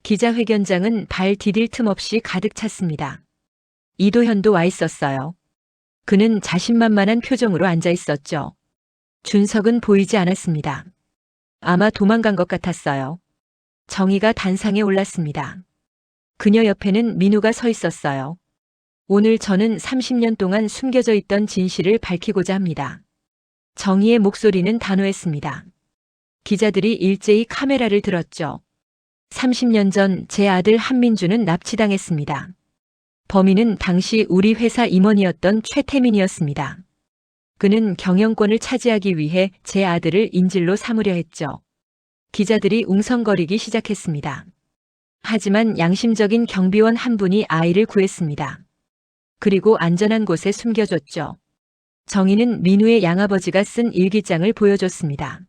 기자회견장은 발 디딜 틈 없이 가득 찼습니다. 이도현도 와 있었어요. 그는 자신만만한 표정으로 앉아 있었죠. 준석은 보이지 않았습니다. 아마 도망간 것 같았어요. 정희가 단상에 올랐습니다. 그녀 옆에는 민우가 서 있었어요. 오늘 저는 30년 동안 숨겨져 있던 진실을 밝히고자 합니다. 정희의 목소리는 단호했습니다. 기자들이 일제히 카메라를 들었죠. 30년 전 제 아들 한민주는 납치당했습니다. 범인은 당시 우리 회사 임원이었던 최태민이었습니다. 그는 경영권을 차지하기 위해 제 아들을 인질로 삼으려 했죠. 기자들이 웅성거리기 시작했습니다. 하지만 양심적인 경비원 한 분이 아이를 구했습니다. 그리고 안전한 곳에 숨겨줬죠. 정희는 민우의 양아버지가 쓴 일기장을 보여줬습니다.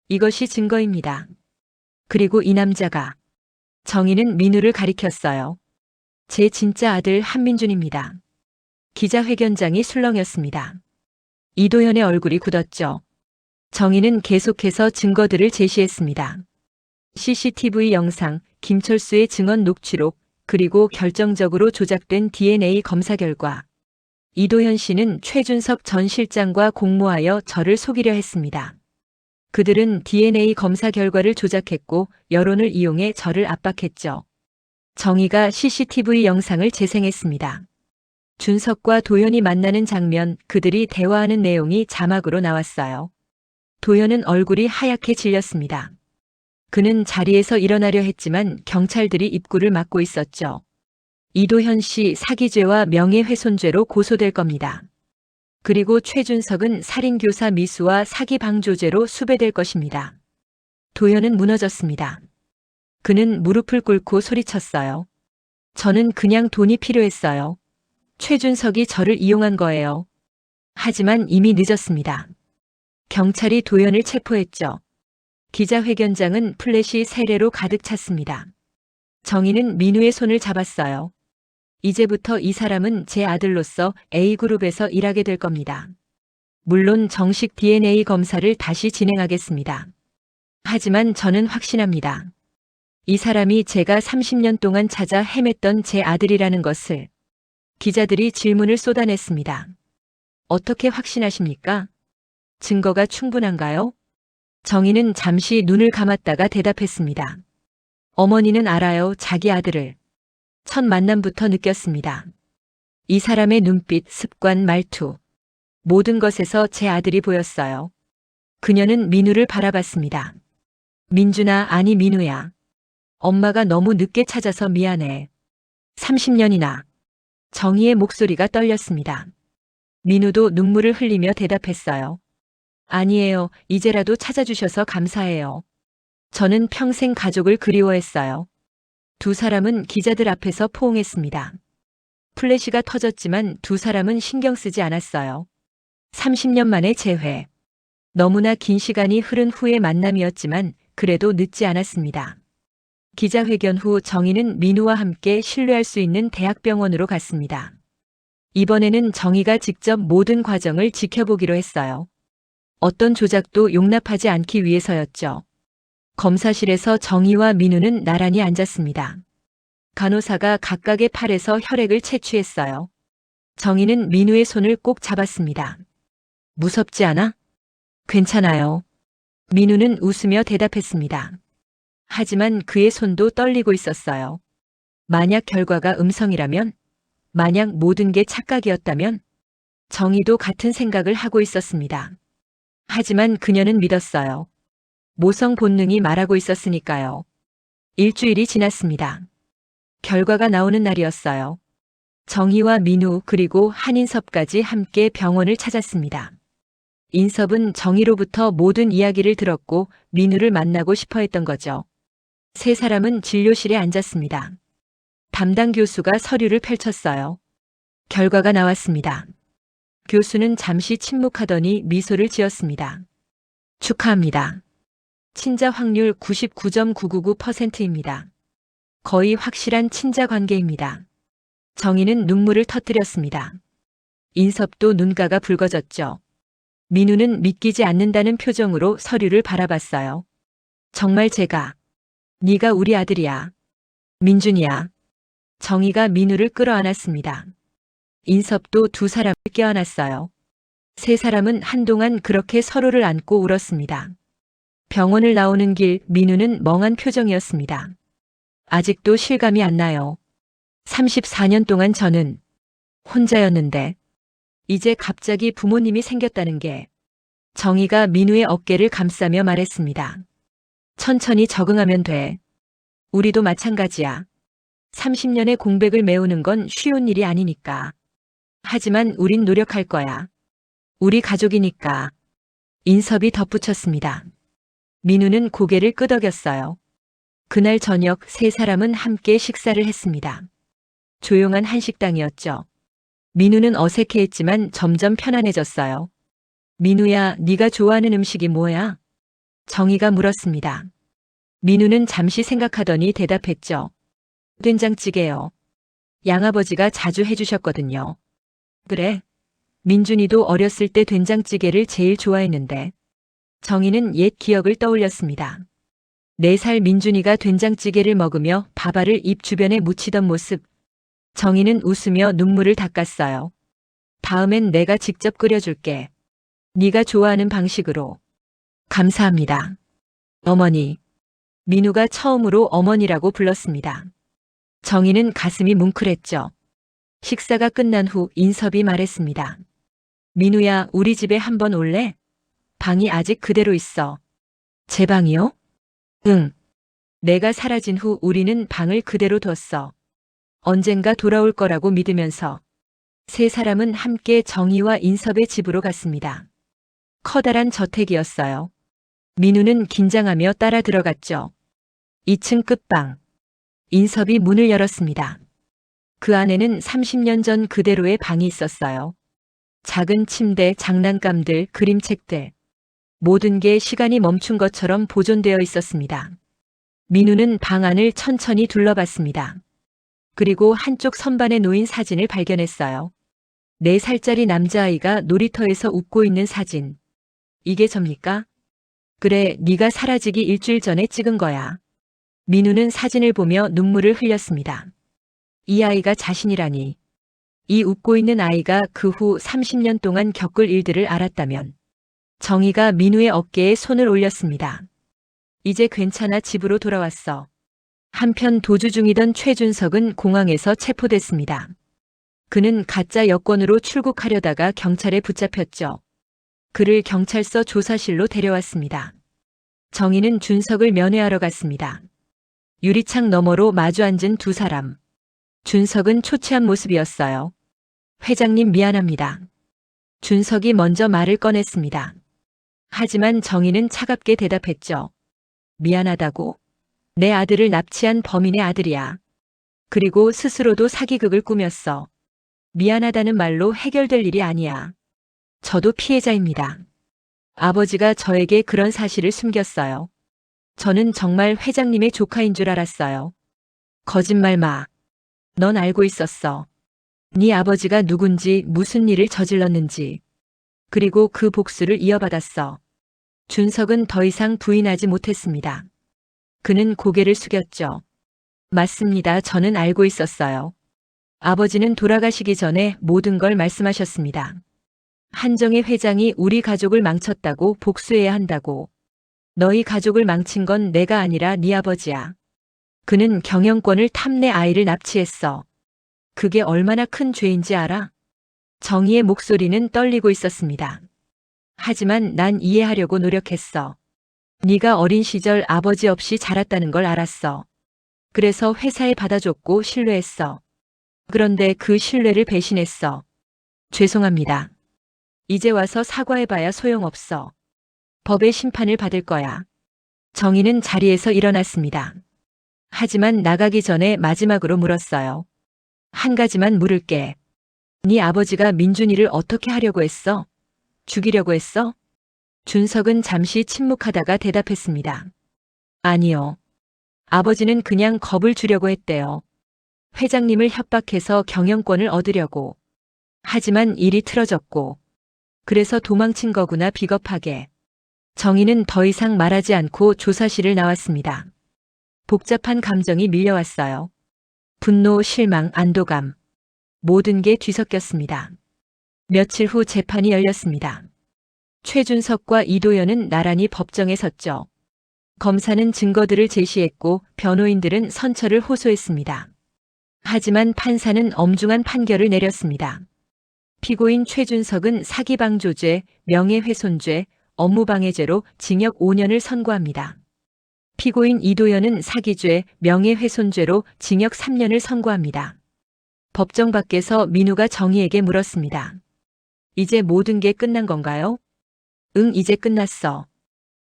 이것이 증거입니다. 그리고 이 남자가. 정희는 민우를 가리켰어요. 제 진짜 아들 한민준입니다. 기자회견장이 술렁였습니다. 이도현의 얼굴이 굳었죠. 정희는 계속해서 증거들을 제시했습니다. CCTV 영상, 김철수의 증언 녹취록, 그리고 결정적으로 조작된 DNA 검사 결과. 이도현 씨는 최준석 전 실장과 공모하여 저를 속이려 했습니다. 그들은 DNA 검사 결과를 조작했고 여론을 이용해 저를 압박했죠. 정희가 CCTV 영상을 재생했습니다. 준석과 도현이 만나는 장면, 그들이 대화하는 내용이 자막으로 나왔어요. 도현은 얼굴이 하얗게 질렸습니다. 그는 자리에서 일어나려 했지만 경찰들이 입구를 막고 있었죠. 이도현 씨 사기죄와 명예훼손죄로 고소될 겁니다. 그리고 최준석은 살인교사 미수와 사기 방조죄로 수배될 것입니다. 도현은 무너졌습니다. 그는 무릎을 꿇고 소리쳤어요. 저는 그냥 돈이 필요했어요. 최준석이 저를 이용한 거예요. 하지만 이미 늦었습니다. 경찰이 도현을 체포했죠. 기자회견장은 플래시 세례로 가득 찼습니다. 정희는 민우의 손을 잡았어요. 이제부터 이 사람은 제 아들로서 A그룹에서 일하게 될 겁니다. 물론 정식 DNA 검사를 다시 진행하겠습니다. 하지만 저는 확신합니다. 이 사람이 제가 30년 동안 찾아 헤맸던 제 아들이라는 것을. 기자들이 질문을 쏟아냈습니다. 어떻게 확신하십니까? 증거가 충분한가요? 정희는 잠시 눈을 감았다가 대답했습니다. 어머니는 알아요, 자기 아들을. 첫 만남부터 느꼈습니다. 이 사람의 눈빛, 습관, 말투. 모든 것에서 제 아들이 보였어요. 그녀는 민우를 바라봤습니다. 민준아, 아니 민우야. 엄마가 너무 늦게 찾아서 미안해. 30년이나. 정희의 목소리가 떨렸습니다. 민우도 눈물을 흘리며 대답했어요. 아니에요. 이제라도 찾아주셔서 감사해요. 저는 평생 가족을 그리워했어요. 두 사람은 기자들 앞에서 포옹했습니다. 플래시가 터졌지만 두 사람은 신경 쓰지 않았어요. 30년 만에 재회. 너무나 긴 시간이 흐른 후의 만남이었지만 그래도 늦지 않았습니다. 기자회견 후 정희는 민우와 함께 신뢰할 수 있는 대학병원으로 갔습니다. 이번에는 정희가 직접 모든 과정을 지켜보기로 했어요. 어떤 조작도 용납하지 않기 위해서였죠. 검사실에서 정희와 민우는 나란히 앉았습니다. 간호사가 각각의 팔에서 혈액을 채취했어요. 정희는 민우의 손을 꼭 잡았습니다. 무섭지 않아? 괜찮아요. 민우는 웃으며 대답했습니다. 하지만 그의 손도 떨리고 있었어요. 만약 결과가 음성이라면? 만약 모든 게 착각이었다면? 정희도 같은 생각을 하고 있었습니다. 하지만 그녀는 믿었어요. 모성 본능이 말하고 있었으니까요. 일주일이 지났습니다. 결과가 나오는 날이었어요. 정희와 민우 그리고 한인섭까지 함께 병원을 찾았습니다. 인섭은 정희로부터 모든 이야기를 들었고 민우를 만나고 싶어 했던 거죠. 세 사람은 진료실에 앉았습니다. 담당 교수가 서류를 펼쳤어요. 결과가 나왔습니다. 교수는 잠시 침묵하더니 미소를 지었습니다. 축하합니다. 친자 확률 99.999%입니다. 거의 확실한 친자 관계입니다. 정희는 눈물을 터뜨렸습니다. 인섭도 눈가가 붉어졌죠. 민우는 믿기지 않는다는 표정으로 서류를 바라봤어요. 정말 제가, 네가 우리 아들이야. 민준이야. 정희가 민우를 끌어안았습니다. 인섭도 두 사람을 껴안았어요. 세 사람은 한동안 그렇게 서로를 안고 울었습니다. 병원을 나오는 길 민우는 멍한 표정이었습니다. 아직도 실감이 안 나요. 34년 동안 저는 혼자였는데 이제 갑자기 부모님이 생겼다는 게. 정희가 민우의 어깨를 감싸며 말했습니다. 천천히 적응하면 돼. 우리도 마찬가지야. 30년의 공백을 메우는 건 쉬운 일이 아니니까. 하지만 우린 노력할 거야. 우리 가족이니까. 인섭이 덧붙였습니다. 민우는 고개를 끄덕였어요. 그날 저녁 세 사람은 함께 식사를 했습니다. 조용한 한식당이었죠. 민우는 어색해했지만 점점 편안해졌어요. 민우야, 네가 좋아하는 음식이 뭐야? 정희가 물었습니다. 민우는 잠시 생각하더니 대답했죠. 된장찌개요. 양아버지가 자주 해주셨거든요. 그래. 민준이도 어렸을 때 된장찌개를 제일 좋아했는데. 정희는 옛 기억을 떠올렸습니다. 4살 민준이가 된장찌개를 먹으며 밥알을 입 주변에 묻히던 모습. 정희는 웃으며 눈물을 닦았어요. 다음엔 내가 직접 끓여줄게. 네가 좋아하는 방식으로. 감사합니다. 어머니. 민우가 처음으로 어머니라고 불렀습니다. 정희는 가슴이 뭉클했죠. 식사가 끝난 후 인섭이 말했습니다. 민우야, 우리 집에 한번 올래? 방이 아직 그대로 있어. 제 방이요? 응. 내가 사라진 후 우리는 방을 그대로 뒀어. 언젠가 돌아올 거라고 믿으면서. 세 사람은 함께 정희와 인섭의 집으로 갔습니다. 커다란 저택이었어요. 민우는 긴장하며 따라 들어갔죠. 2층 끝방. 인섭이 문을 열었습니다. 그 안에는 30년 전 그대로의 방이 있었어요. 작은 침대, 장난감들, 그림책들. 모든 게 시간이 멈춘 것처럼 보존되어 있었습니다. 민우는 방 안을 천천히 둘러봤습니다. 그리고 한쪽 선반에 놓인 사진을 발견했어요. 4살짜리 남자아이가 놀이터에서 웃고 있는 사진. 이게 접니까? 그래, 네가 사라지기 일주일 전에 찍은 거야. 민우는 사진을 보며 눈물을 흘렸습니다. 이 아이가 자신이라니. 이 웃고 있는 아이가 그 후 30년 동안 겪을 일들을 알았다면. 정희가 민우의 어깨에 손을 올렸습니다. 이제 괜찮아, 집으로 돌아왔어. 한편 도주 중이던 최준석은 공항에서 체포됐습니다. 그는 가짜 여권으로 출국하려다가 경찰에 붙잡혔죠. 그를 경찰서 조사실로 데려왔습니다. 정희는 준석을 면회하러 갔습니다. 유리창 너머로 마주 앉은 두 사람. 준석은 초췌한 모습이었어요. 회장님 미안합니다. 준석이 먼저 말을 꺼냈습니다. 하지만 정희는 차갑게 대답했죠. 미안하다고? 내 아들을 납치한 범인의 아들이야. 그리고 스스로도 사기극을 꾸몄어. 미안하다는 말로 해결될 일이 아니야. 저도 피해자입니다. 아버지가 저에게 그런 사실을 숨겼어요. 저는 정말 회장님의 조카인 줄 알았어요. 거짓말 마. 넌 알고 있었어. 네 아버지가 누군지, 무슨 일을 저질렀는지. 그리고 그 복수를 이어받았어. 준석은 더 이상 부인하지 못했습니다. 그는 고개를 숙였죠. 맞습니다. 저는 알고 있었어요. 아버지는 돌아가시기 전에 모든 걸 말씀하셨습니다. 한정희 회장이 우리 가족을 망쳤다고, 복수해야 한다고. 너희 가족을 망친 건 내가 아니라 네 아버지야. 그는 경영권을 탐내 아이를 납치했어. 그게 얼마나 큰 죄인지 알아? 정희의 목소리는 떨리고 있었습니다. 하지만 난 이해하려고 노력했어. 네가 어린 시절 아버지 없이 자랐다는 걸 알았어. 그래서 회사에 받아줬고 신뢰했어. 그런데 그 신뢰를 배신했어. 죄송합니다. 이제 와서 사과해봐야 소용없어. 법의 심판을 받을 거야. 정희는 자리에서 일어났습니다. 하지만 나가기 전에 마지막으로 물었어요. 한 가지만 물을게. 네 아버지가 민준이를 어떻게 하려고 했어? 죽이려고 했어? 준석은 잠시 침묵하다가 대답했습니다. 아니요. 아버지는 그냥 겁을 주려고 했대요. 회장님을 협박해서 경영권을 얻으려고. 하지만 일이 틀어졌고. 그래서 도망친 거구나 비겁하게. 정희는 더 이상 말하지 않고 조사실을 나왔습니다. 복잡한 감정이 밀려왔어요. 분노, 실망, 안도감. 모든 게 뒤섞였습니다. 며칠 후 재판이 열렸습니다. 최준석과 이도연은 나란히 법정에 섰죠. 검사는 증거들을 제시했고 변호인들은 선처를 호소했습니다. 하지만 판사는 엄중한 판결을 내렸습니다. 피고인 최준석은 사기방조죄, 명예훼손죄, 업무방해죄로 징역 5년을 선고합니다. 피고인 이도연은 사기죄, 명예훼손죄로 징역 3년을 선고합니다. 법정 밖에서 민우가 정희에게 물었습니다. 이제 모든 게 끝난 건가요? 응, 이제 끝났어.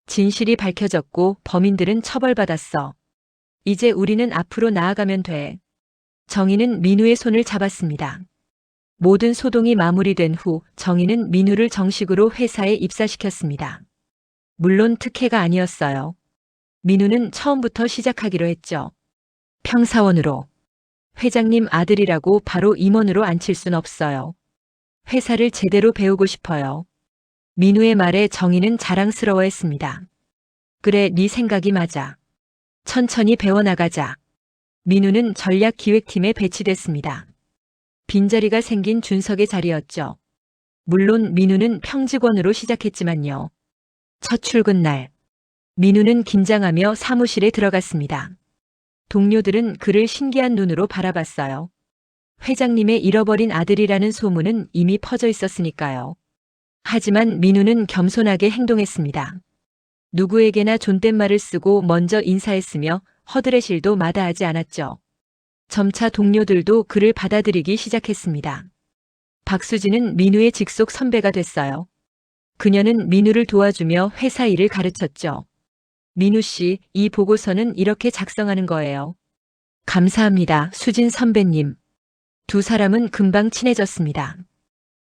진실이 밝혀졌고 범인들은 처벌받았어. 이제 우리는 앞으로 나아가면 돼. 정희는 민우의 손을 잡았습니다. 모든 소동이 마무리된 후 정희는 민우를 정식으로 회사에 입사시켰습니다. 물론 특혜가 아니었어요. 민우는 처음부터 시작하기로 했죠. 평사원으로. 회장님 아들이라고 바로 임원으로 앉힐 순 없어요. 회사를 제대로 배우고 싶어요. 민우의 말에 정희는 자랑스러워했습니다. 그래, 네 생각이 맞아. 천천히 배워나가자. 민우는 전략기획팀에 배치됐습니다. 빈자리가 생긴 준석의 자리였죠. 물론 민우는 평직원으로 시작했지만요. 첫 출근 날, 민우는 긴장하며 사무실에 들어갔습니다. 동료들은 그를 신기한 눈으로 바라봤어요. 회장님의 잃어버린 아들이라는 소문은 이미 퍼져 있었으니까요. 하지만 민우는 겸손하게 행동했습니다. 누구에게나 존댓말을 쓰고 먼저 인사했으며 허드렛일도 마다하지 않았죠. 점차 동료들도 그를 받아들이기 시작했습니다. 박수진은 민우의 직속 선배가 됐어요. 그녀는 민우를 도와주며 회사 일을 가르쳤죠. 민우 씨, 이 보고서는 이렇게 작성하는 거예요. 감사합니다, 수진 선배님. 두 사람은 금방 친해졌습니다.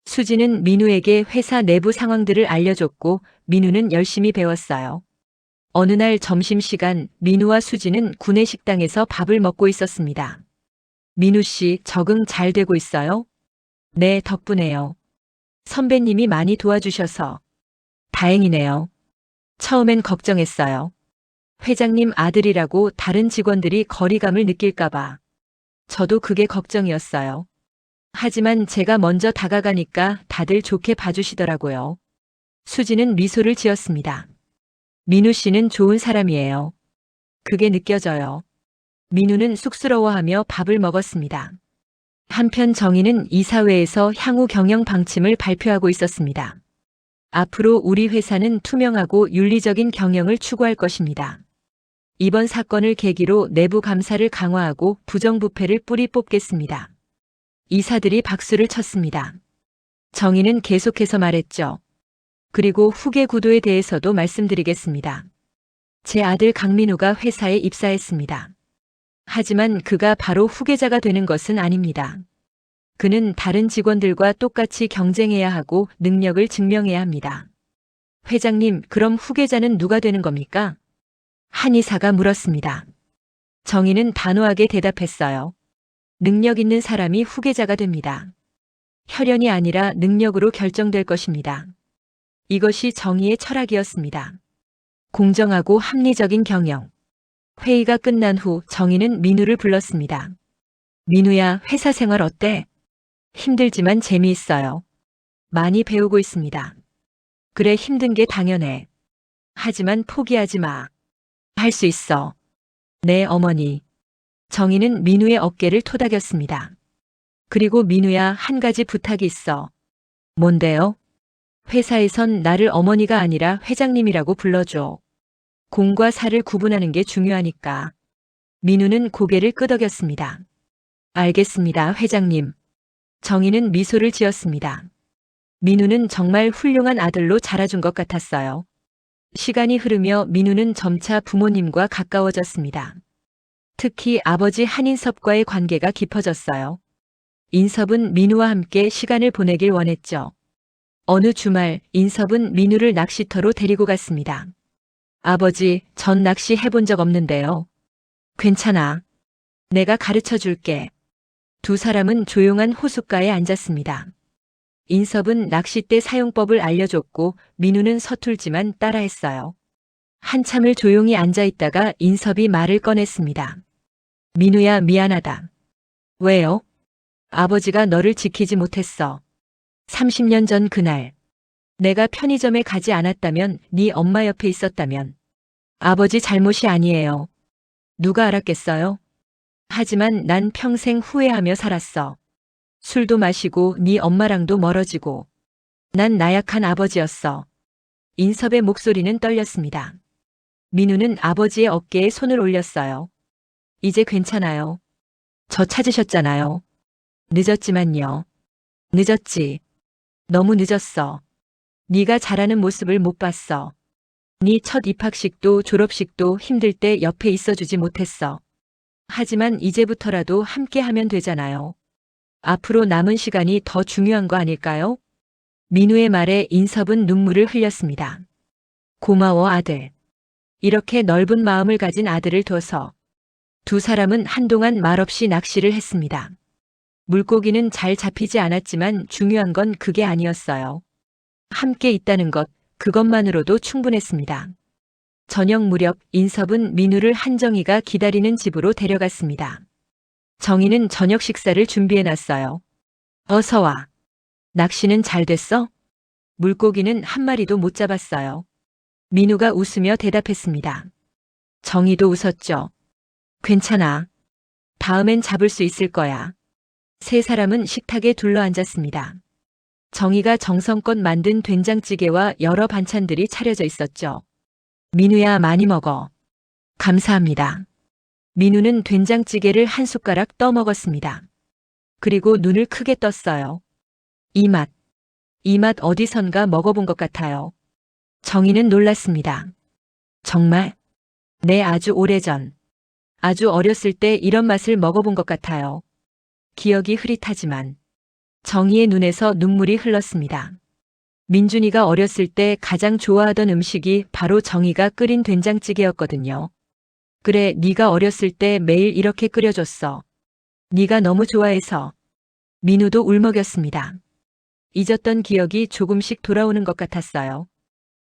수진은 민우에게 회사 내부 상황들을 알려줬고 민우는 열심히 배웠어요. 어느 날 점심시간 민우와 수진은 구내 식당에서 밥을 먹고 있었습니다. 민우 씨, 적응 잘 되고 있어요? 네, 덕분에요. 선배님이 많이 도와주셔서. 다행이네요. 처음엔 걱정했어요. 회장님 아들이라고 다른 직원들이 거리감을 느낄까봐. 저도 그게 걱정이었어요. 하지만 제가 먼저 다가가니까 다들 좋게 봐주시더라고요. 수지는 미소를 지었습니다. 민우 씨는 좋은 사람이에요. 그게 느껴져요. 민우는 쑥스러워하며 밥을 먹었습니다. 한편 정희는 이사회에서 향후 경영 방침을 발표하고 있었습니다. 앞으로 우리 회사는 투명하고 윤리적인 경영을 추구할 것입니다. 이번 사건을 계기로 내부 감사를 강화하고 부정부패를 뿌리 뽑겠습니다. 이사들이 박수를 쳤습니다. 정희는 계속해서 말했죠. 그리고 후계 구도에 대해서도 말씀드리겠습니다. 제 아들 강민우가 회사에 입사했습니다. 하지만 그가 바로 후계자가 되는 것은 아닙니다. 그는 다른 직원들과 똑같이 경쟁해야 하고 능력을 증명해야 합니다. 회장님, 그럼 후계자는 누가 되는 겁니까? 한의사가 물었습니다. 정희는 단호하게 대답했어요. 능력 있는 사람이 후계자가 됩니다. 혈연이 아니라 능력으로 결정될 것입니다. 이것이 정희의 철학이었습니다. 공정하고 합리적인 경영. 회의가 끝난 후 정희는 민우를 불렀습니다. 민우야, 회사 생활 어때? 힘들지만 재미있어요. 많이 배우고 있습니다. 그래, 힘든 게 당연해. 하지만 포기하지 마. 할 수 있어. 네, 어머니. 정희는 민우의 어깨를 토닥였습니다. 그리고 민우야, 한 가지 부탁이 있어. 뭔데요? 회사에선 나를 어머니가 아니라 회장님이라고 불러줘. 공과 사를 구분하는 게 중요하니까. 민우는 고개를 끄덕였습니다. 알겠습니다, 회장님. 정희는 미소를 지었습니다. 민우는 정말 훌륭한 아들로 자라준 것 같았어요. 시간이 흐르며 민우는 점차 부모님과 가까워졌습니다. 특히 아버지 한인섭과의 관계가 깊어졌어요. 인섭은 민우와 함께 시간을 보내길 원했죠. 어느 주말 인섭은 민우를 낚시터로 데리고 갔습니다. 아버지, 전 낚시 해본 적 없는데요. 괜찮아. 내가 가르쳐 줄게. 두 사람은 조용한 호숫가에 앉았습니다. 인섭은 낚싯대 사용법을 알려줬고 민우는 서툴지만 따라했어요. 한참을 조용히 앉아 있다가 인섭이 말을 꺼냈습니다. 민우야, 미안하다. 왜요? 아버지가 너를 지키지 못했어. 30년 전 그날. 내가 편의점에 가지 않았다면, 네 엄마 옆에 있었다면. 아버지 잘못이 아니에요. 누가 알았겠어요? 하지만 난 평생 후회하며 살았어. 술도 마시고 네 엄마랑도 멀어지고. 난 나약한 아버지였어. 인섭의 목소리는 떨렸습니다. 민우는 아버지의 어깨에 손을 올렸어요. 이제 괜찮아요. 저 찾으셨잖아요. 늦었지만요. 늦었지. 너무 늦었어. 네가 잘하는 모습을 못 봤어. 네 첫 입학식도 졸업식도 힘들 때 옆에 있어주지 못했어. 하지만 이제부터라도 함께 하면 되잖아요. 앞으로 남은 시간이 더 중요한 거 아닐까요? 민우의 말에 인섭은 눈물을 흘렸습니다. 고마워, 아들. 이렇게 넓은 마음을 가진 아들을 둬서. 두 사람은 한동안 말없이 낚시를 했습니다. 물고기는 잘 잡히지 않았지만 중요한 건 그게 아니었어요. 함께 있다는 것, 그것만으로도 충분했습니다. 저녁 무렵 인섭은 민우를 한정희가 기다리는 집으로 데려갔습니다. 정희는 저녁 식사를 준비해놨어요. 어서 와. 낚시는 잘 됐어? 물고기는 한 마리도 못 잡았어요. 민우가 웃으며 대답했습니다. 정희도 웃었죠. 괜찮아. 다음엔 잡을 수 있을 거야. 세 사람은 식탁에 둘러앉았습니다. 정희가 정성껏 만든 된장찌개와 여러 반찬들이 차려져 있었죠. 민우야, 많이 먹어. 감사합니다. 민우는 된장찌개를 한 숟가락 떠먹었습니다. 그리고 눈을 크게 떴어요. 이 맛 어디선가 먹어본 것 같아요. 정희는 놀랐습니다. 정말? 네, 아주 오래전. 아주 어렸을 때 이런 맛을 먹어본 것 같아요. 기억이 흐릿하지만 정희의 눈에서 눈물이 흘렀습니다. 민준이가 어렸을 때 가장 좋아하던 음식이 바로 정희가 끓인 된장찌개였거든요. 그래, 네가 어렸을 때 매일 이렇게 끓여줬어. 네가 너무 좋아해서. 민우도 울먹였습니다. 잊었던 기억이 조금씩 돌아오는 것 같았어요.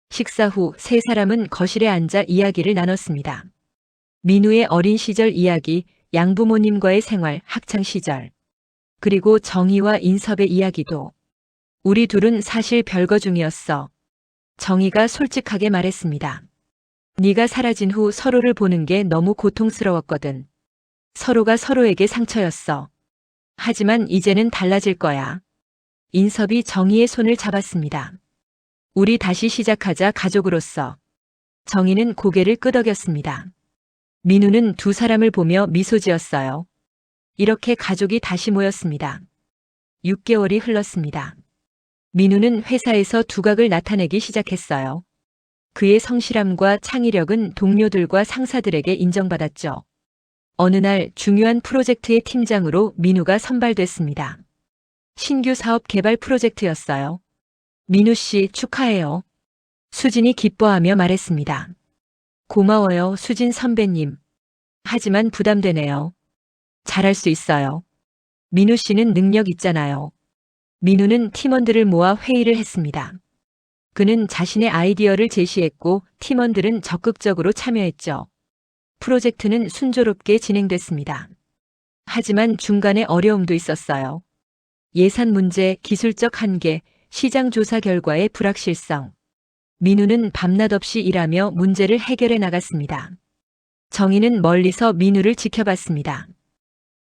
식사 후 세 사람은 거실에 앉아 이야기를 나눴습니다. 민우의 어린 시절 이야기, 양부모님과의 생활, 학창 시절. 그리고 정희와 인섭의 이야기도. 우리 둘은 사실 별거 중이었어. 정희가 솔직하게 말했습니다. 네가 사라진 후 서로를 보는 게 너무 고통스러웠거든. 서로가 서로에게 상처였어. 하지만 이제는 달라질 거야. 인섭이 정희의 손을 잡았습니다. 우리 다시 시작하자, 가족으로서. 정희는 고개를 끄덕였습니다. 민우는 두 사람을 보며 미소 지었어요. 이렇게 가족이 다시 모였습니다. 6개월이 흘렀습니다. 민우는 회사에서 두각을 나타내기 시작했어요. 그의 성실함과 창의력은 동료들과 상사들에게 인정받았죠. 어느 날 중요한 프로젝트의 팀장으로 민우가 선발됐습니다. 신규 사업 개발 프로젝트였어요. 민우 씨, 축하해요. 수진이 기뻐하며 말했습니다. 고마워요, 수진 선배님. 하지만 부담되네요. 잘할 수 있어요. 민우 씨는 능력 있잖아요. 민우는 팀원들을 모아 회의를 했습니다. 그는 자신의 아이디어를 제시했고 팀원들은 적극적으로 참여했죠. 프로젝트는 순조롭게 진행됐습니다. 하지만 중간에 어려움도 있었어요. 예산 문제, 기술적 한계, 시장 조사 결과의 불확실성. 민우는 밤낮 없이 일하며 문제를 해결해 나갔습니다. 정희는 멀리서 민우를 지켜봤습니다.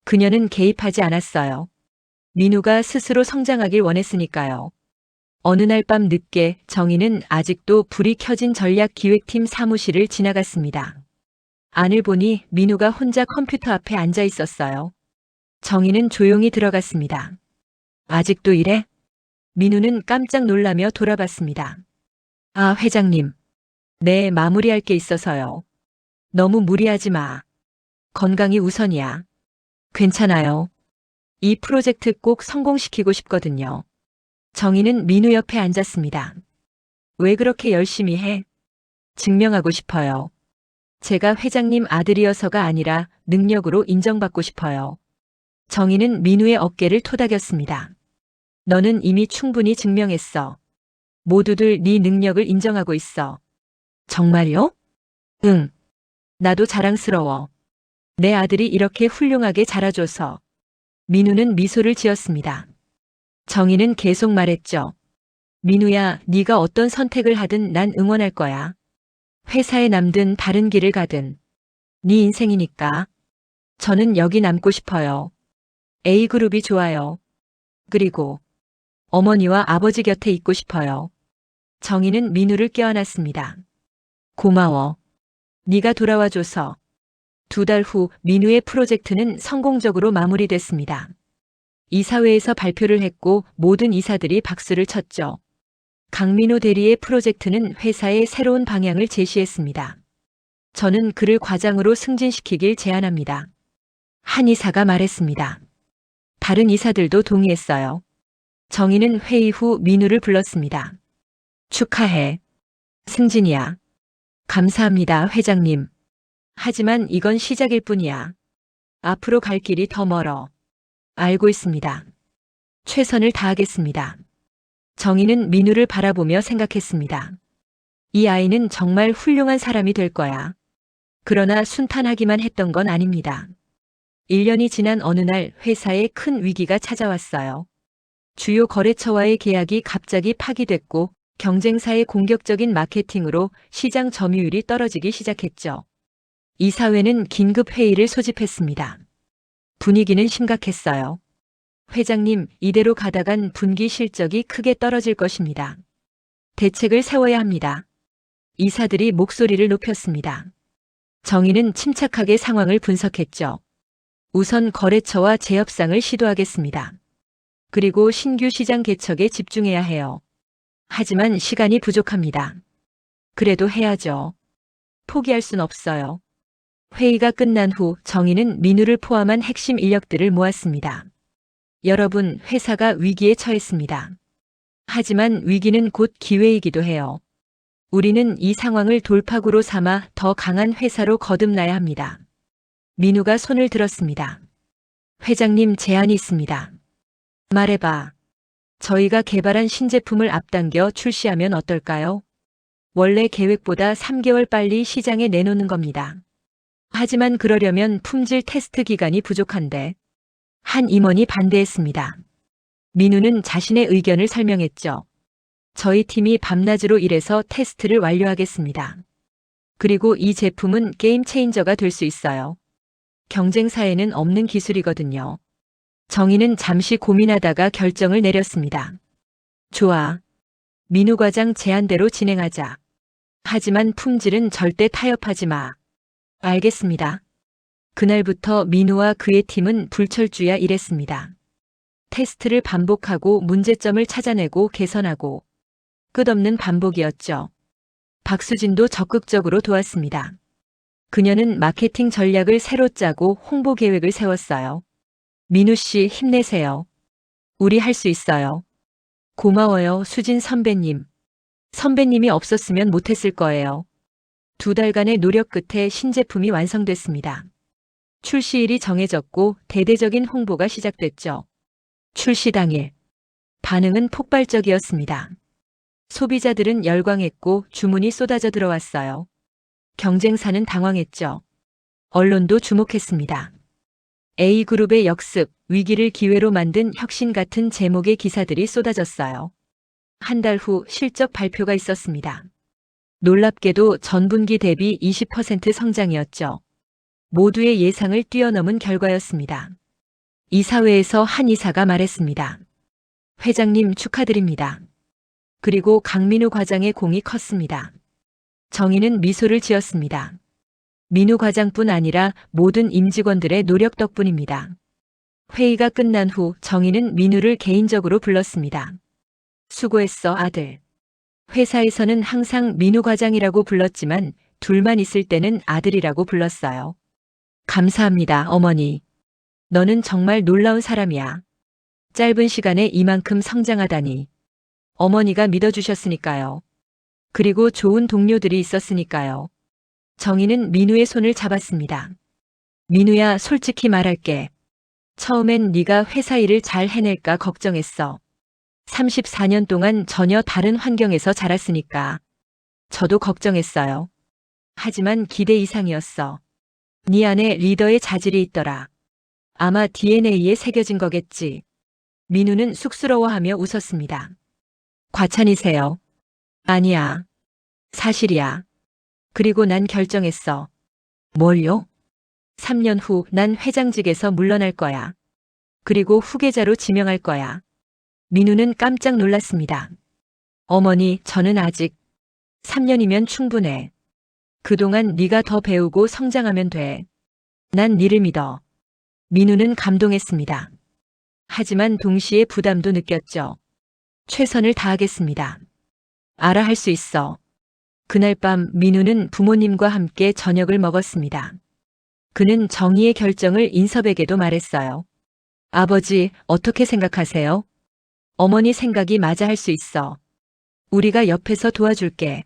그녀는 개입하지 않았어요. 민우가 스스로 성장하길 원했으니까요. 어느 날 밤 늦게 정희는 아직도 불이 켜진 전략기획팀 사무실을 지나갔습니다. 안을 보니 민우가 혼자 컴퓨터 앞에 앉아 있었어요. 정희는 조용히 들어갔습니다. 아직도 이래? 민우는 깜짝 놀라며 돌아봤습니다. 아, 회장님. 네, 마무리할 게 있어서요. 너무 무리하지 마. 건강이 우선이야. 괜찮아요. 이 프로젝트 꼭 성공시키고 싶거든요. 정희는 민우 옆에 앉았습니다. 왜 그렇게 열심히 해? 증명하고 싶어요. 제가 회장님 아들이어서가 아니라 능력으로 인정받고 싶어요. 정희는 민우의 어깨를 토닥였습니다. 너는 이미 충분히 증명했어. 모두들 네 능력을 인정하고 있어. 정말요? 응. 나도 자랑스러워. 내 아들이 이렇게 훌륭하게 자라줘서. 민우는 미소를 지었습니다. 정희는 계속 말했죠. 민우야, 네가 어떤 선택을 하든 난 응원할 거야. 회사에 남든 다른 길을 가든. 네 인생이니까. 저는 여기 남고 싶어요. A그룹이 좋아요. 그리고 어머니와 아버지 곁에 있고 싶어요. 정희는 민우를 껴안았습니다. 고마워. 네가 돌아와줘서. 2달 후 민우의 프로젝트는 성공적으로 마무리됐습니다. 이사회에서 발표를 했고 모든 이사들이 박수를 쳤죠. 강민우 대리의 프로젝트는 회사에 새로운 방향을 제시했습니다. 저는 그를 과장으로 승진시키길 제안합니다. 한 이사가 말했습니다. 다른 이사들도 동의했어요. 정희는 회의 후 민우를 불렀습니다. 축하해. 승진이야. 감사합니다, 회장님. 하지만 이건 시작일 뿐이야. 앞으로 갈 길이 더 멀어. 알고 있습니다. 최선을 다하겠습니다. 정희는 민우를 바라보며 생각했습니다. 이 아이는 정말 훌륭한 사람이 될 거야. 그러나 순탄하기만 했던 건 아닙니다. 1년이 지난 어느 날 회사에 큰 위기가 찾아왔어요. 주요 거래처와의 계약이 갑자기 파기됐고 경쟁사의 공격적인 마케팅으로 시장 점유율이 떨어지기 시작했죠. 이사회는 긴급 회의를 소집했습니다. 분위기는 심각했어요. 회장님, 이대로 가다간 분기 실적이 크게 떨어질 것입니다. 대책을 세워야 합니다. 이사들이 목소리를 높였습니다. 정희는 침착하게 상황을 분석했죠. 우선 거래처와 재협상을 시도하겠습니다. 그리고 신규 시장 개척에 집중해야 해요. 하지만 시간이 부족합니다. 그래도 해야죠. 포기할 순 없어요. 회의가 끝난 후 정희는 민우를 포함한 핵심 인력들을 모았습니다. 여러분, 회사가 위기에 처했습니다. 하지만 위기는 곧 기회이기도 해요. 우리는 이 상황을 돌파구로 삼아 더 강한 회사로 거듭나야 합니다. 민우가 손을 들었습니다. 회장님, 제안이 있습니다. 말해봐. 저희가 개발한 신제품을 앞당겨 출시하면 어떨까요? 원래 계획보다 3개월 빨리 시장에 내놓는 겁니다. 하지만 그러려면 품질 테스트 기간이 부족한데. 한 임원이 반대했습니다. 민우는 자신의 의견을 설명했죠. 저희 팀이 밤낮으로 일해서 테스트를 완료하겠습니다. 그리고 이 제품은 게임 체인저가 될 수 있어요. 경쟁사에는 없는 기술이거든요. 정희는 잠시 고민하다가 결정을 내렸습니다. 좋아. 민우 과장 제안대로 진행하자. 하지만 품질은 절대 타협하지 마. 알겠습니다. 그날부터 민우와 그의 팀은 불철주야 일했습니다. 테스트를 반복하고 문제점을 찾아내고 개선하고 끝없는 반복이었죠. 박수진도 적극적으로 도왔습니다. 그녀는 마케팅 전략을 새로 짜고 홍보 계획을 세웠어요. 민우 씨, 힘내세요. 우리 할 수 있어요. 고마워요, 수진 선배님. 선배님이 없었으면 못했을 거예요. 2달간의 노력 끝에 신제품이 완성됐습니다. 출시일이 정해졌고 대대적인 홍보가 시작됐죠. 출시 당일. 반응은 폭발적이었습니다. 소비자들은 열광했고 주문이 쏟아져 들어왔어요. 경쟁사는 당황했죠. 언론도 주목했습니다. A그룹의 역습, 위기를 기회로 만든 혁신 같은 제목의 기사들이 쏟아졌어요. 한 달 후 실적 발표가 있었습니다. 놀랍게도 전분기 대비 20% 성장이었죠. 모두의 예상을 뛰어넘은 결과였습니다. 이사회에서 한 이사가 말했습니다. 회장님, 축하드립니다. 그리고 강민우 과장의 공이 컸습니다. 정희는 미소를 지었습니다. 민우 과장뿐 아니라 모든 임직원들의 노력 덕분입니다. 회의가 끝난 후 정희는 민우를 개인적으로 불렀습니다. 수고했어, 아들. 회사에서는 항상 민우 과장이라고 불렀지만 둘만 있을 때는 아들이라고 불렀어요. 감사합니다, 어머니. 너는 정말 놀라운 사람이야. 짧은 시간에 이만큼 성장하다니. 어머니가 믿어주셨으니까요. 그리고 좋은 동료들이 있었으니까요. 정희는 민우의 손을 잡았습니다. 민우야, 솔직히 말할게. 처음엔 네가 회사 일을 잘 해낼까 걱정했어. 34년 동안 전혀 다른 환경에서 자랐으니까. 저도 걱정했어요. 하지만 기대 이상이었어. 네 안에 리더의 자질이 있더라. 아마 DNA에 새겨진 거겠지. 민우는 쑥스러워하며 웃었습니다. 과찬이세요. 아니야. 사실이야. 그리고 난 결정했어. 뭘요? 3년 후 난 회장직에서 물러날 거야. 그리고 후계자로 지명할 거야. 민우는 깜짝 놀랐습니다. 어머니, 저는 아직 3년이면 충분해. 그동안 네가 더 배우고 성장하면 돼. 난 네를 믿어. 민우는 감동했습니다. 하지만 동시에 부담도 느꼈죠. 최선을 다하겠습니다. 알아, 할 수 있어. 그날 밤 민우는 부모님과 함께 저녁을 먹었습니다. 그는 정희의 결정을 인섭에게도 말했어요. 아버지, 어떻게 생각하세요? 어머니 생각이 맞아, 할 수 있어. 우리가 옆에서 도와줄게.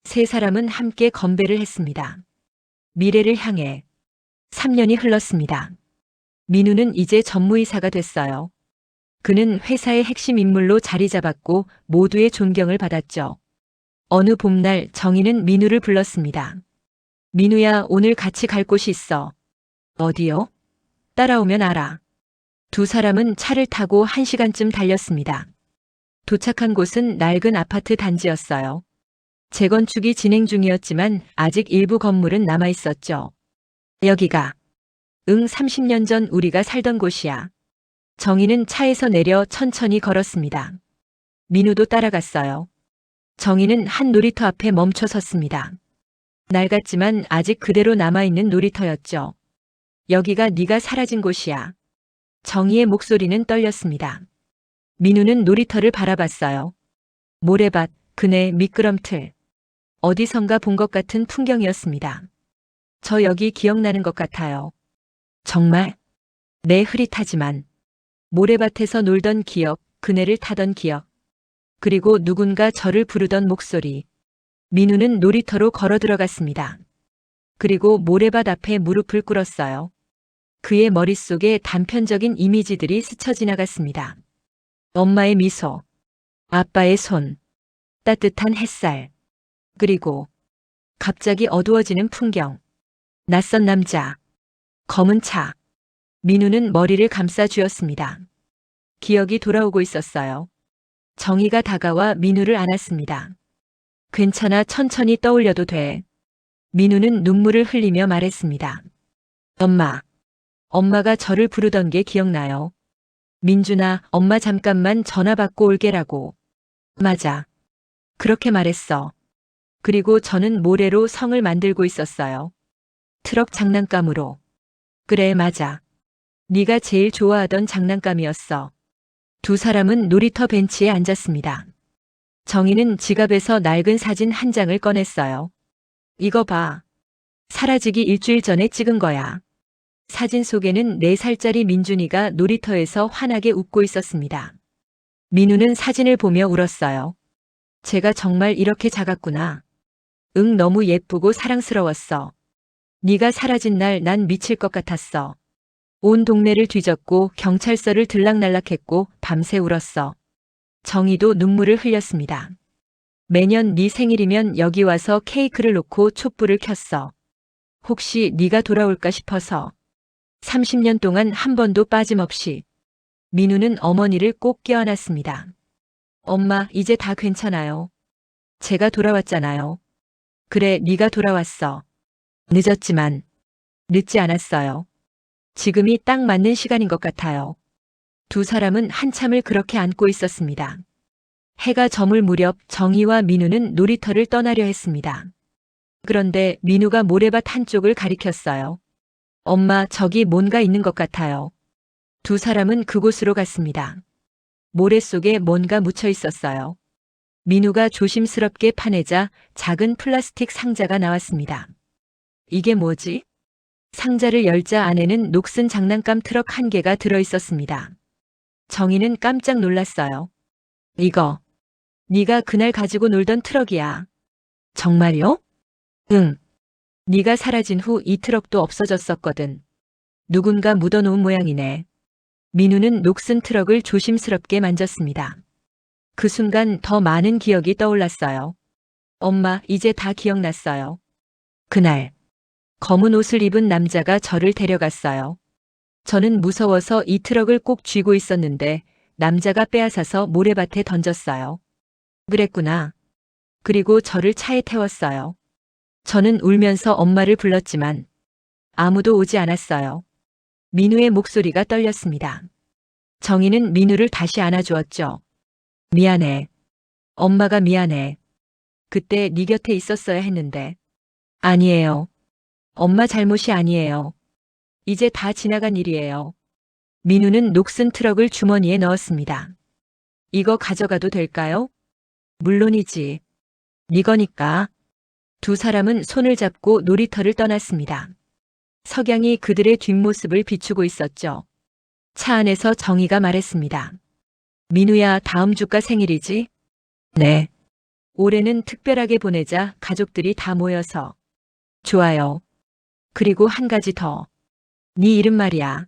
세 사람은 함께 건배를 했습니다. 미래를 향해 3년이 흘렀습니다. 민우는 이제 전무이사가 됐어요. 그는 회사의 핵심 인물로 자리 잡았고 모두의 존경을 받았죠. 어느 봄날 정희는 민우를 불렀습니다. 민우야, 오늘 같이 갈 곳이 있어. 어디요? 따라오면 알아. 두 사람은 차를 타고 1시간쯤 달렸습니다. 도착한 곳은 낡은 아파트 단지였어요. 재건축이 진행 중이었지만 아직 일부 건물은 남아 있었죠. 여기가 30년 전 우리가 살던 곳이야. 정희는 차에서 내려 천천히 걸었습니다. 민우도 따라갔어요. 정희는 한 놀이터 앞에 멈춰 섰습니다. 낡았지만 아직 그대로 남아있는 놀이터였죠. 여기가 네가 사라진 곳이야. 정희의 목소리는 떨렸습니다. 민우는 놀이터를 바라봤어요. 모래밭, 그네, 미끄럼틀. 어디선가 본 것 같은 풍경이었습니다. 저 여기 기억나는 것 같아요. 정말? 네, 흐릿하지만. 모래밭에서 놀던 기억, 그네를 타던 기억. 그리고 누군가 저를 부르던 목소리. 민우는 놀이터로 걸어 들어갔습니다. 그리고 모래밭 앞에 무릎을 꿇었어요. 그의 머릿속에 단편적인 이미지들이 스쳐 지나갔습니다. 엄마의 미소, 아빠의 손, 따뜻한 햇살, 그리고 갑자기 어두워지는 풍경, 낯선 남자, 검은 차. 민우는 머리를 감싸 쥐었습니다. 기억이 돌아오고 있었어요. 정희가 다가와 민우를 안았습니다. 괜찮아, 천천히 떠올려도 돼. 민우는 눈물을 흘리며 말했습니다. 엄마가 저를 부르던 게 기억나요. 민준아, 엄마 잠깐만 전화 받고 올게라고. 맞아. 그렇게 말했어. 그리고 저는 모래로 성을 만들고 있었어요. 트럭 장난감으로. 그래, 맞아. 네가 제일 좋아하던 장난감이었어. 두 사람은 놀이터 벤치에 앉았습니다. 정희는 지갑에서 낡은 사진 한 장을 꺼냈어요. 이거 봐. 사라지기 일주일 전에 찍은 거야. 사진 속에는 4살짜리 민준이가 놀이터에서 환하게 웃고 있었습니다. 민우는 사진을 보며 울었어요. 제가 정말 이렇게 작았구나. 응, 너무 예쁘고 사랑스러웠어. 네가 사라진 날 난 미칠 것 같았어. 온 동네를 뒤졌고 경찰서를 들락날락했고 밤새 울었어. 정희도 눈물을 흘렸습니다. 매년 네 생일이면 여기 와서 케이크를 놓고 촛불을 켰어. 혹시 네가 돌아올까 싶어서. 30년 동안 한 번도 빠짐없이. 민우는 어머니를 꼭 껴안았습니다. 엄마, 이제 다 괜찮아요. 제가 돌아왔잖아요. 그래, 네가 돌아왔어. 늦었지만 늦지 않았어요. 지금이 딱 맞는 시간인 것 같아요. 두 사람은 한참을 그렇게 안고 있었습니다. 해가 저물 무렵 정희와 민우는 놀이터를 떠나려 했습니다. 그런데 민우가 모래밭 한쪽을 가리켰어요. 엄마, 저기 뭔가 있는 것 같아요. 두 사람은 그곳으로 갔습니다. 모래 속에 뭔가 묻혀 있었어요. 민우가 조심스럽게 파내자 작은 플라스틱 상자가 나왔습니다. 이게 뭐지? 상자를 열자 안에는 녹슨 장난감 트럭 한 개가 들어 있었습니다. 정희는 깜짝 놀랐어요. 이거, 네가 그날 가지고 놀던 트럭이야. 정말요? 응. 네가 사라진 후 이 트럭도 없어졌었거든. 누군가 묻어놓은 모양이네. 민우는 녹슨 트럭을 조심스럽게 만졌습니다. 그 순간 더 많은 기억이 떠올랐어요. 엄마, 이제 다 기억났어요. 그날, 검은 옷을 입은 남자가 저를 데려갔어요. 저는 무서워서 이 트럭을 꼭 쥐고 있었는데 남자가 빼앗아서 모래밭에 던졌어요. 그랬구나. 그리고 저를 차에 태웠어요. 저는 울면서 엄마를 불렀지만 아무도 오지 않았어요. 민우의 목소리가 떨렸습니다. 정희는 민우를 다시 안아주었죠. 미안해. 엄마가 미안해. 그때 네 곁에 있었어야 했는데. 아니에요. 엄마 잘못이 아니에요. 이제 다 지나간 일이에요. 민우는 녹슨 트럭을 주머니에 넣었습니다. 이거 가져가도 될까요? 물론이지. 네 거니까. 두 사람은 손을 잡고 놀이터를 떠났습니다. 석양이 그들의 뒷모습을 비추고 있었죠. 차 안에서 정희가 말했습니다. 민우야, 다음 주가 생일이지? 네. 올해는 특별하게 보내자 가족들이 다 모여서. 좋아요. 그리고 한 가지 더. 네 이름 말이야.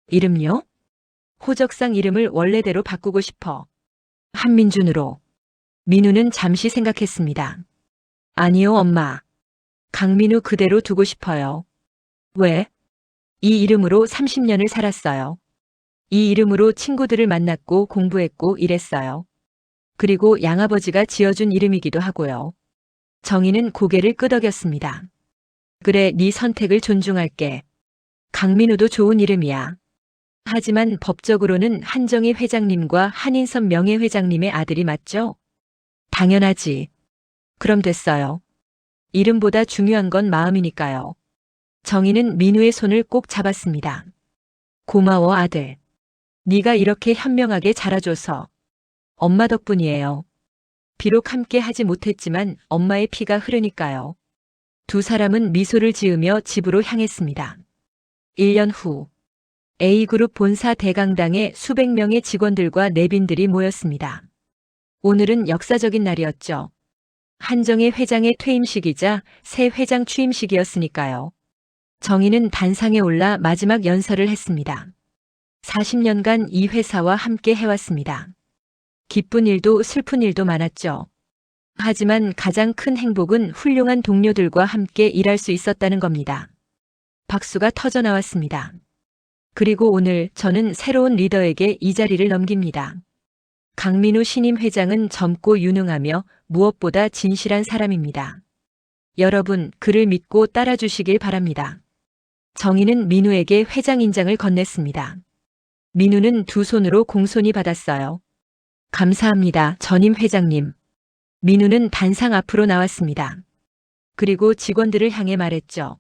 이름요? 호적상 이름을 원래대로 바꾸고 싶어. 한민준으로. 민우는 잠시 생각했습니다. 아니요, 엄마. 강민우 그대로 두고 싶어요. 왜? 이 이름으로 30년을 살았어요. 이 이름으로 친구들을 만났고 공부했고 일했어요. 그리고 양아버지가 지어준 이름이기도 하고요. 정희는 고개를 끄덕였습니다. 그래, 네 선택을 존중할게. 강민우도 좋은 이름이야. 하지만 법적으로는 한정희 회장님과 한인섭 명예회장님의 아들이 맞죠? 당연하지. 그럼 됐어요. 이름보다 중요한 건 마음이니까요. 정희는 민우의 손을 꼭 잡았습니다. 고마워, 아들. 네가 이렇게 현명하게 자라줘서. 엄마 덕분이에요. 비록 함께 하지 못했지만 엄마의 피가 흐르니까요. 두 사람은 미소를 지으며 집으로 향했습니다. 1년 후, A그룹 본사 대강당에 수백 명의 직원들과 내빈들이 모였습니다. 오늘은 역사적인 날이었죠. 한정희 회장의 퇴임식이자 새 회장 취임식이었으니까요. 정희는 단상에 올라 마지막 연설을 했습니다. 40년간 이 회사와 함께 해왔습니다. 기쁜 일도 슬픈 일도 많았죠. 하지만 가장 큰 행복은 훌륭한 동료들과 함께 일할 수 있었다는 겁니다. 박수가 터져 나왔습니다. 그리고 오늘 저는 새로운 리더에게 이 자리를 넘깁니다. 강민우 신임 회장은 젊고 유능하며 무엇보다 진실한 사람입니다. 여러분, 그를 믿고 따라주시길 바랍니다. 정희는 민우에게 회장 인장을 건넸습니다. 민우는 두 손으로 공손히 받았어요. 감사합니다, 전임 회장님. 민우는 단상 앞으로 나왔습니다. 그리고 직원들을 향해 말했죠.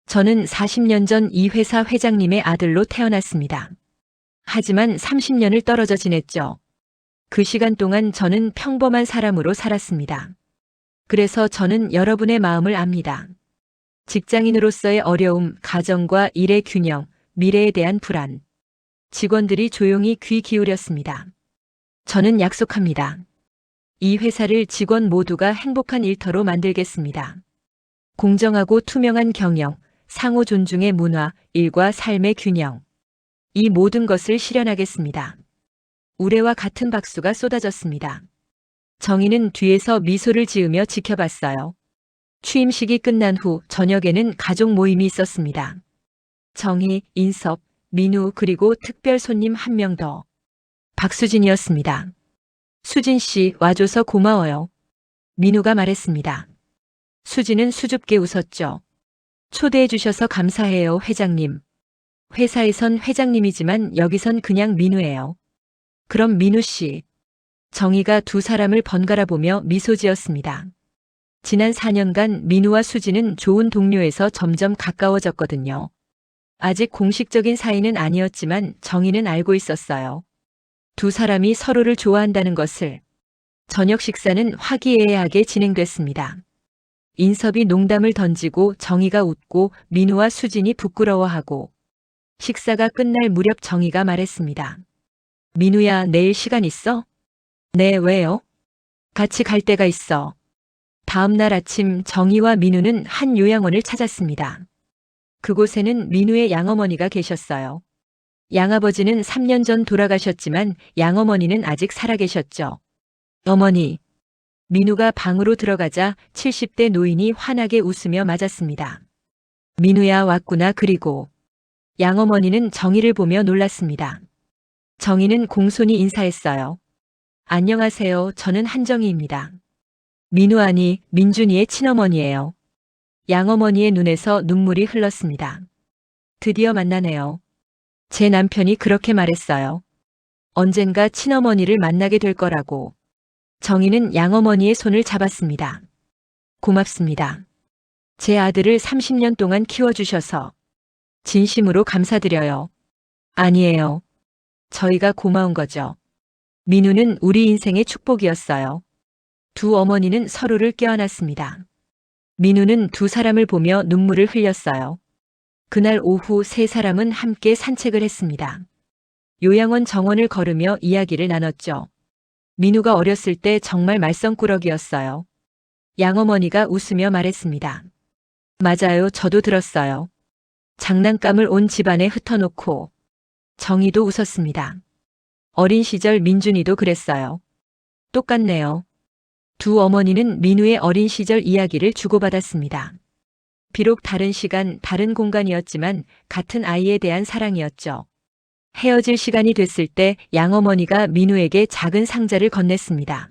저는 40년 전 이 회사 회장님의 아들로 태어났습니다. 하지만 30년을 떨어져 지냈죠. 그 시간 동안 저는 평범한 사람으로 살았습니다. 그래서 저는 여러분의 마음을 압니다. 직장인으로서의 어려움, 가정과 일의 균형, 미래에 대한 불안. 직원들이 조용히 귀 기울였습니다. 저는 약속합니다. 이 회사를 직원 모두가 행복한 일터로 만들겠습니다. 공정하고 투명한 경영, 상호 존중의 문화, 일과 삶의 균형. 이 모든 것을 실현하겠습니다. 우레와 같은 박수가 쏟아졌습니다. 정희는 뒤에서 미소를 지으며 지켜봤어요. 취임식이 끝난 후 저녁에는 가족 모임이 있었습니다. 정희, 인섭, 민우 그리고 특별 손님 한 명 더. 박수진이었습니다. 수진 씨, 와줘서 고마워요. 민우가 말했습니다. 수진은 수줍게 웃었죠. 초대해 주셔서 감사해요, 회장님. 회사에선 회장님이지만 여기선 그냥 민우예요. 그럼 민우 씨. 정희가 두 사람을 번갈아 보며 미소 지었습니다. 지난 4년간 민우와 수진은 좋은 동료에서 점점 가까워졌거든요. 아직 공식적인 사이는 아니었지만 정희는 알고 있었어요. 두 사람이 서로를 좋아한다는 것을. 저녁 식사는 화기애애하게 진행됐습니다. 인섭이 농담을 던지고 정희가 웃고 민우와 수진이 부끄러워하고 식사가 끝날 무렵 정희가 말했습니다. 민우야, 내일 시간 있어? 네, 왜요? 같이 갈 데가 있어. 다음 날 아침 정희와 민우는 한 요양원을 찾았습니다. 그곳에는 민우의 양어머니가 계셨어요. 양아버지는 3년 전 돌아가셨지만 양어머니는 아직 살아계셨죠. 어머니. 민우가 방으로 들어가자 70대 노인이 환하게 웃으며 맞았습니다. 민우야, 왔구나. 그리고 양어머니는 정희를 보며 놀랐습니다. 정희는 공손히 인사했어요. 안녕하세요. 저는 한정희입니다. 민우 아니, 민준이의 친어머니예요. 양어머니의 눈에서 눈물이 흘렀습니다. 드디어 만나네요. 제 남편이 그렇게 말했어요. 언젠가 친어머니를 만나게 될 거라고. 정희는 양어머니의 손을 잡았습니다. 고맙습니다. 제 아들을 30년 동안 키워주셔서 진심으로 감사드려요. 아니에요. 저희가 고마운 거죠. 민우는 우리 인생의 축복이었어요. 두 어머니는 서로를 껴안았습니다. 민우는 두 사람을 보며 눈물을 흘렸어요. 그날 오후 세 사람은 함께 산책을 했습니다. 요양원 정원을 걸으며 이야기를 나눴죠. 민우가 어렸을 때 정말 말썽꾸러기였어요. 양어머니가 웃으며 말했습니다. 맞아요, 저도 들었어요. 장난감을 온 집안에 흩어놓고. 정희도 웃었습니다. 어린 시절 민준이도 그랬어요. 똑같네요. 두 어머니는 민우의 어린 시절 이야기를 주고받았습니다. 비록 다른 시간, 다른 공간이었지만 같은 아이에 대한 사랑이었죠. 헤어질 시간이 됐을 때 양어머니가 민우에게 작은 상자를 건넸습니다.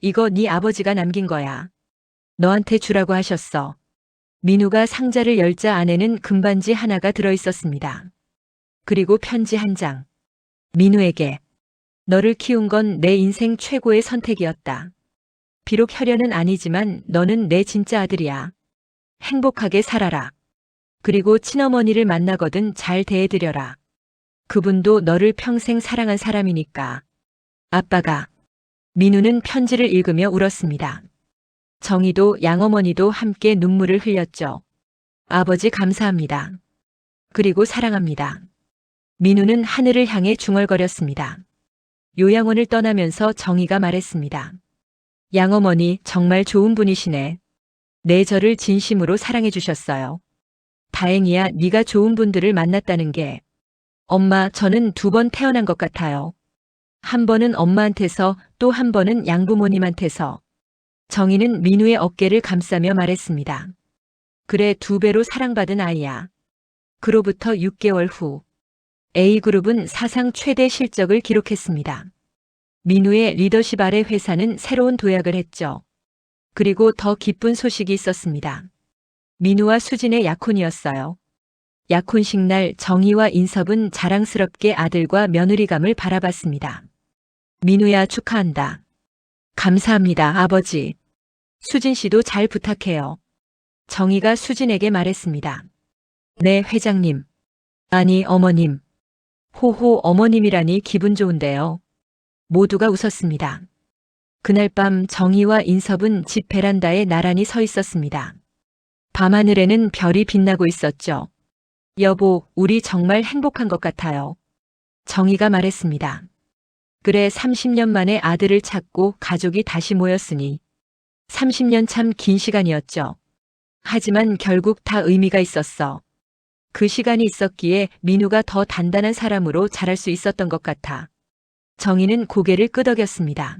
이거 네 아버지가 남긴 거야. 너한테 주라고 하셨어. 민우가 상자를 열자 안에는 금반지 하나가 들어있었습니다. 그리고 편지 한 장. 민우에게. 너를 키운 건 내 인생 최고의 선택이었다. 비록 혈연은 아니지만 너는 내 진짜 아들이야. 행복하게 살아라. 그리고 친어머니를 만나거든 잘 대해드려라. 그분도 너를 평생 사랑한 사람이니까. 아빠가. 민우는 편지를 읽으며 울었습니다. 정희도 양어머니도 함께 눈물을 흘렸죠. 아버지 감사합니다. 그리고 사랑합니다. 민우는 하늘을 향해 중얼거렸습니다. 요양원을 떠나면서 정희가 말했습니다. 양어머니 정말 좋은 분이시네. 내 저를 진심으로 사랑해 주셨어요. 다행이야, 네가 좋은 분들을 만났다는 게. 엄마, 저는 2번 태어난 것 같아요. 한 번은 엄마한테서 또 한 번은 양부모님한테서. 정희는 민우의 어깨를 감싸며 말했습니다. 그래, 2배로 사랑받은 아이야. 그로부터 6개월 후 A그룹은 사상 최대 실적을 기록했습니다. 민우의 리더십 아래 회사는 새로운 도약을 했죠. 그리고 더 기쁜 소식이 있었습니다. 민우와 수진의 약혼이었어요. 약혼식 날 정희와 인섭은 자랑스럽게 아들과 며느리감을 바라봤습니다. 민우야, 축하한다. 감사합니다, 아버지. 수진 씨도 잘 부탁해요. 정희가 수진에게 말했습니다. 네, 회장님. 아니, 어머님. 호호, 어머님이라니 기분 좋은데요. 모두가 웃었습니다. 그날 밤 정희와 인섭은 집 베란다에 나란히 서 있었습니다. 밤하늘에는 별이 빛나고 있었죠. 여보, 우리 정말 행복한 것 같아요. 정희가 말했습니다. 그래, 30년 만에 아들을 찾고 가족이 다시 모였으니. 30년 참 긴 시간이었죠. 하지만 결국 다 의미가 있었어. 그 시간이 있었기에 민우가 더 단단한 사람으로 자랄 수 있었던 것 같아. 정희는 고개를 끄덕였습니다.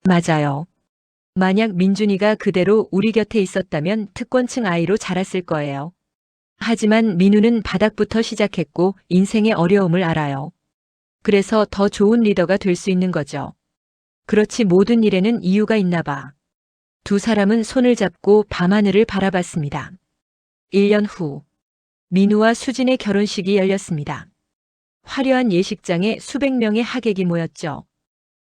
맞아요. 만약 민준이가 그대로 우리 곁에 있었다면 특권층 아이로 자랐을 거예요. 하지만 민우는 바닥부터 시작했고 인생의 어려움을 알아요. 그래서 더 좋은 리더가 될 수 있는 거죠. 그렇지, 모든 일에는 이유가 있나 봐. 두 사람은 손을 잡고 밤하늘을 바라봤습니다. 1년 후 민우와 수진의 결혼식이 열렸습니다. 화려한 예식장에 수백 명의 하객이 모였죠.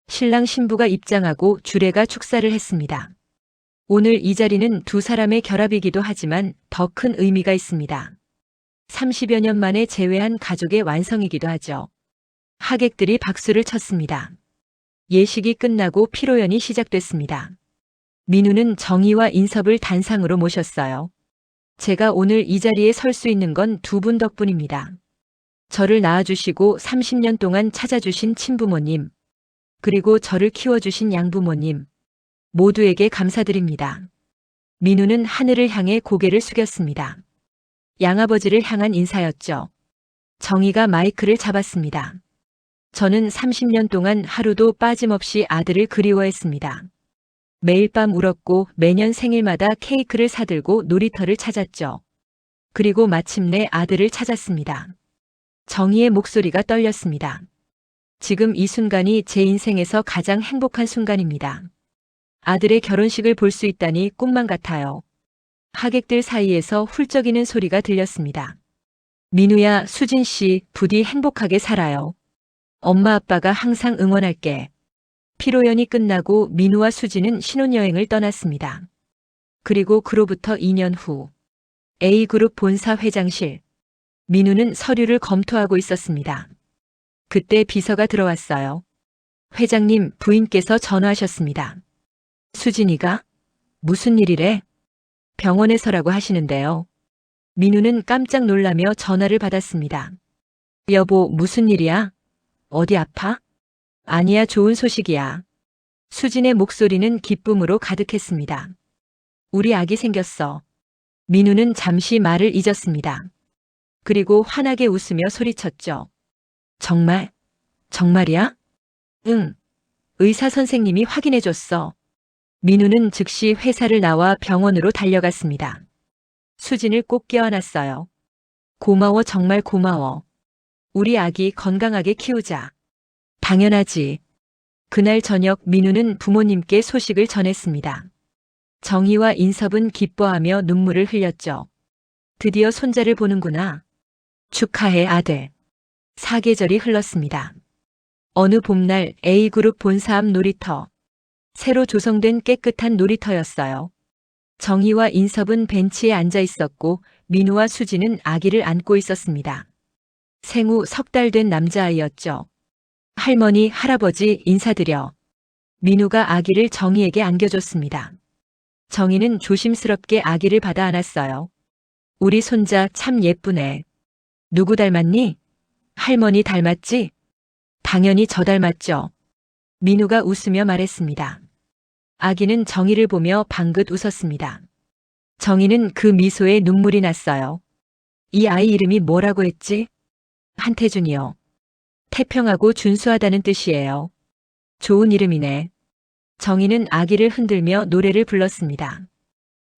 신랑 신부가 입장하고 주례가 축사를 했습니다. 오늘 이 자리는 두 사람의 결합이기도 하지만 더 큰 의미가 있습니다. 30여 년 만에 재회한 가족의 완성이기도 하죠. 하객들이 박수를 쳤습니다. 예식이 끝나고 피로연이 시작됐습니다. 민우는 정희와 인섭을 단상으로 모셨어요. 제가 오늘 이 자리에 설 수 있는 건 두 분 덕분입니다. 저를 낳아주시고 30년 동안 찾아주신 친부모님, 그리고 저를 키워주신 양부모님, 모두에게 감사드립니다. 민우는 하늘을 향해 고개를 숙였습니다. 양아버지를 향한 인사였죠. 정희가 마이크를 잡았습니다. 저는 30년 동안 하루도 빠짐없이 아들을 그리워했습니다. 매일 밤 울었고 매년 생일마다 케이크를 사들고 놀이터를 찾았죠. 그리고 마침내 아들을 찾았습니다. 정희의 목소리가 떨렸습니다. 지금 이 순간이 제 인생에서 가장 행복한 순간입니다. 아들의 결혼식을 볼 수 있다니 꿈만 같아요. 하객들 사이에서 훌쩍이는 소리가 들렸습니다. 민우야, 수진 씨, 부디 행복하게 살아요. 엄마 아빠가 항상 응원할게. 피로연이 끝나고 민우와 수진은 신혼여행을 떠났습니다. 그리고 그로부터 2년 후 A그룹 본사 회장실. 민우는 서류를 검토하고 있었습니다. 그때 비서가 들어왔어요. 회장님, 부인께서 전화하셨습니다. 수진이가? 무슨 일이래? 병원에서라고 하시는데요. 민우는 깜짝 놀라며 전화를 받았습니다. 여보, 무슨 일이야? 어디 아파? 아니야, 좋은 소식이야. 수진의 목소리는 기쁨으로 가득했습니다. 우리 아기 생겼어. 민우는 잠시 말을 잊었습니다. 그리고 환하게 웃으며 소리쳤죠. 정말? 정말이야? 응. 의사 선생님이 확인해줬어. 민우는 즉시 회사를 나와 병원으로 달려갔습니다. 수진을 꼭 껴안았어요. 고마워, 정말 고마워. 우리 아기 건강하게 키우자. 당연하지. 그날 저녁 민우는 부모님께 소식을 전했습니다. 정희와 인섭은 기뻐하며 눈물을 흘렸죠. 드디어 손자를 보는구나. 축하해, 아들. 사계절이 흘렀습니다. 어느 봄날 A그룹 본사 앞 놀이터. 새로 조성된 깨끗한 놀이터였어요. 정희와 인섭은 벤치에 앉아 있었고 민우와 수지는 아기를 안고 있었습니다. 생후 3달 된 남자아이였죠. 할머니, 할아버지 인사드려. 민우가 아기를 정희에게 안겨줬습니다. 정희는 조심스럽게 아기를 받아 안았어요. 우리 손자 참 예쁘네. 누구 닮았니? 할머니 닮았지? 당연히 저 닮았죠. 민우가 웃으며 말했습니다. 아기는 정희를 보며 방긋 웃었습니다. 정희는 그 미소에 눈물이 났어요. 이 아이 이름이 뭐라고 했지? 한태준이요. 태평하고 준수하다는 뜻이에요. 좋은 이름이네. 정희는 아기를 흔들며 노래를 불렀습니다.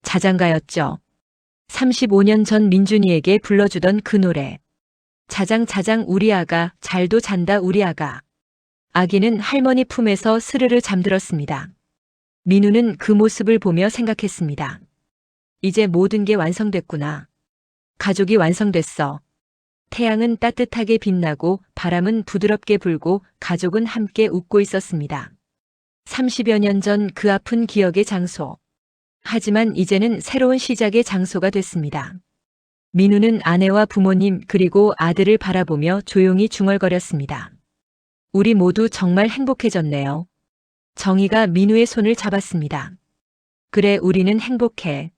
자장가였죠. 35년 전 민준이에게 불러주던 그 노래. 자장자장 우리 아가, 잘도 잔다 우리 아가. 아기는 할머니 품에서 스르르 잠들었습니다. 민우는 그 모습을 보며 생각했습니다. 이제 모든 게 완성됐구나. 가족이 완성됐어. 태양은 따뜻하게 빛나고 바람은 부드럽게 불고 가족은 함께 웃고 있었습니다. 30여 년 전 그 아픈 기억의 장소. 하지만 이제는 새로운 시작의 장소가 됐습니다. 민우는 아내와 부모님 그리고 아들을 바라보며 조용히 중얼거렸습니다. 우리 모두 정말 행복해졌네요. 정희가 민우의 손을 잡았습니다. 그래, 우리는 행복해.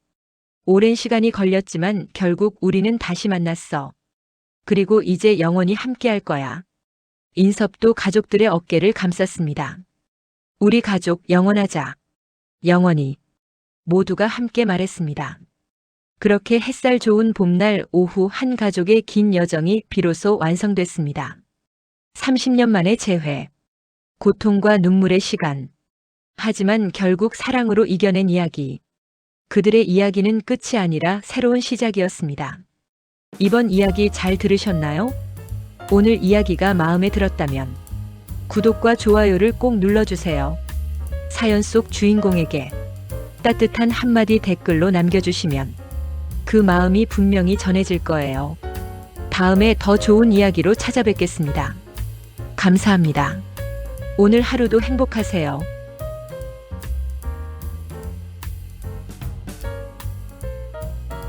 오랜 시간이 걸렸지만 결국 우리는 다시 만났어. 그리고 이제 영원히 함께할 거야. 인섭도 가족들의 어깨를 감쌌습니다. 우리 가족 영원하자. 영원히. 모두가 함께 말했습니다. 그렇게 햇살 좋은 봄날 오후 한 가족의 긴 여정이 비로소 완성됐습니다. 30년 만의 재회. 고통과 눈물의 시간. 하지만 결국 사랑으로 이겨낸 이야기. 그들의 이야기는 끝이 아니라 새로운 시작이었습니다. 이번 이야기 잘 들으셨나요? 오늘 이야기가 마음에 들었다면 구독과 좋아요를 꼭 눌러주세요. 사연 속 주인공에게 따뜻한 한마디 댓글로 남겨주시면 그 마음이 분명히 전해질 거예요. 다음에 더 좋은 이야기로 찾아뵙겠습니다. 감사합니다. 오늘 하루도 행복하세요.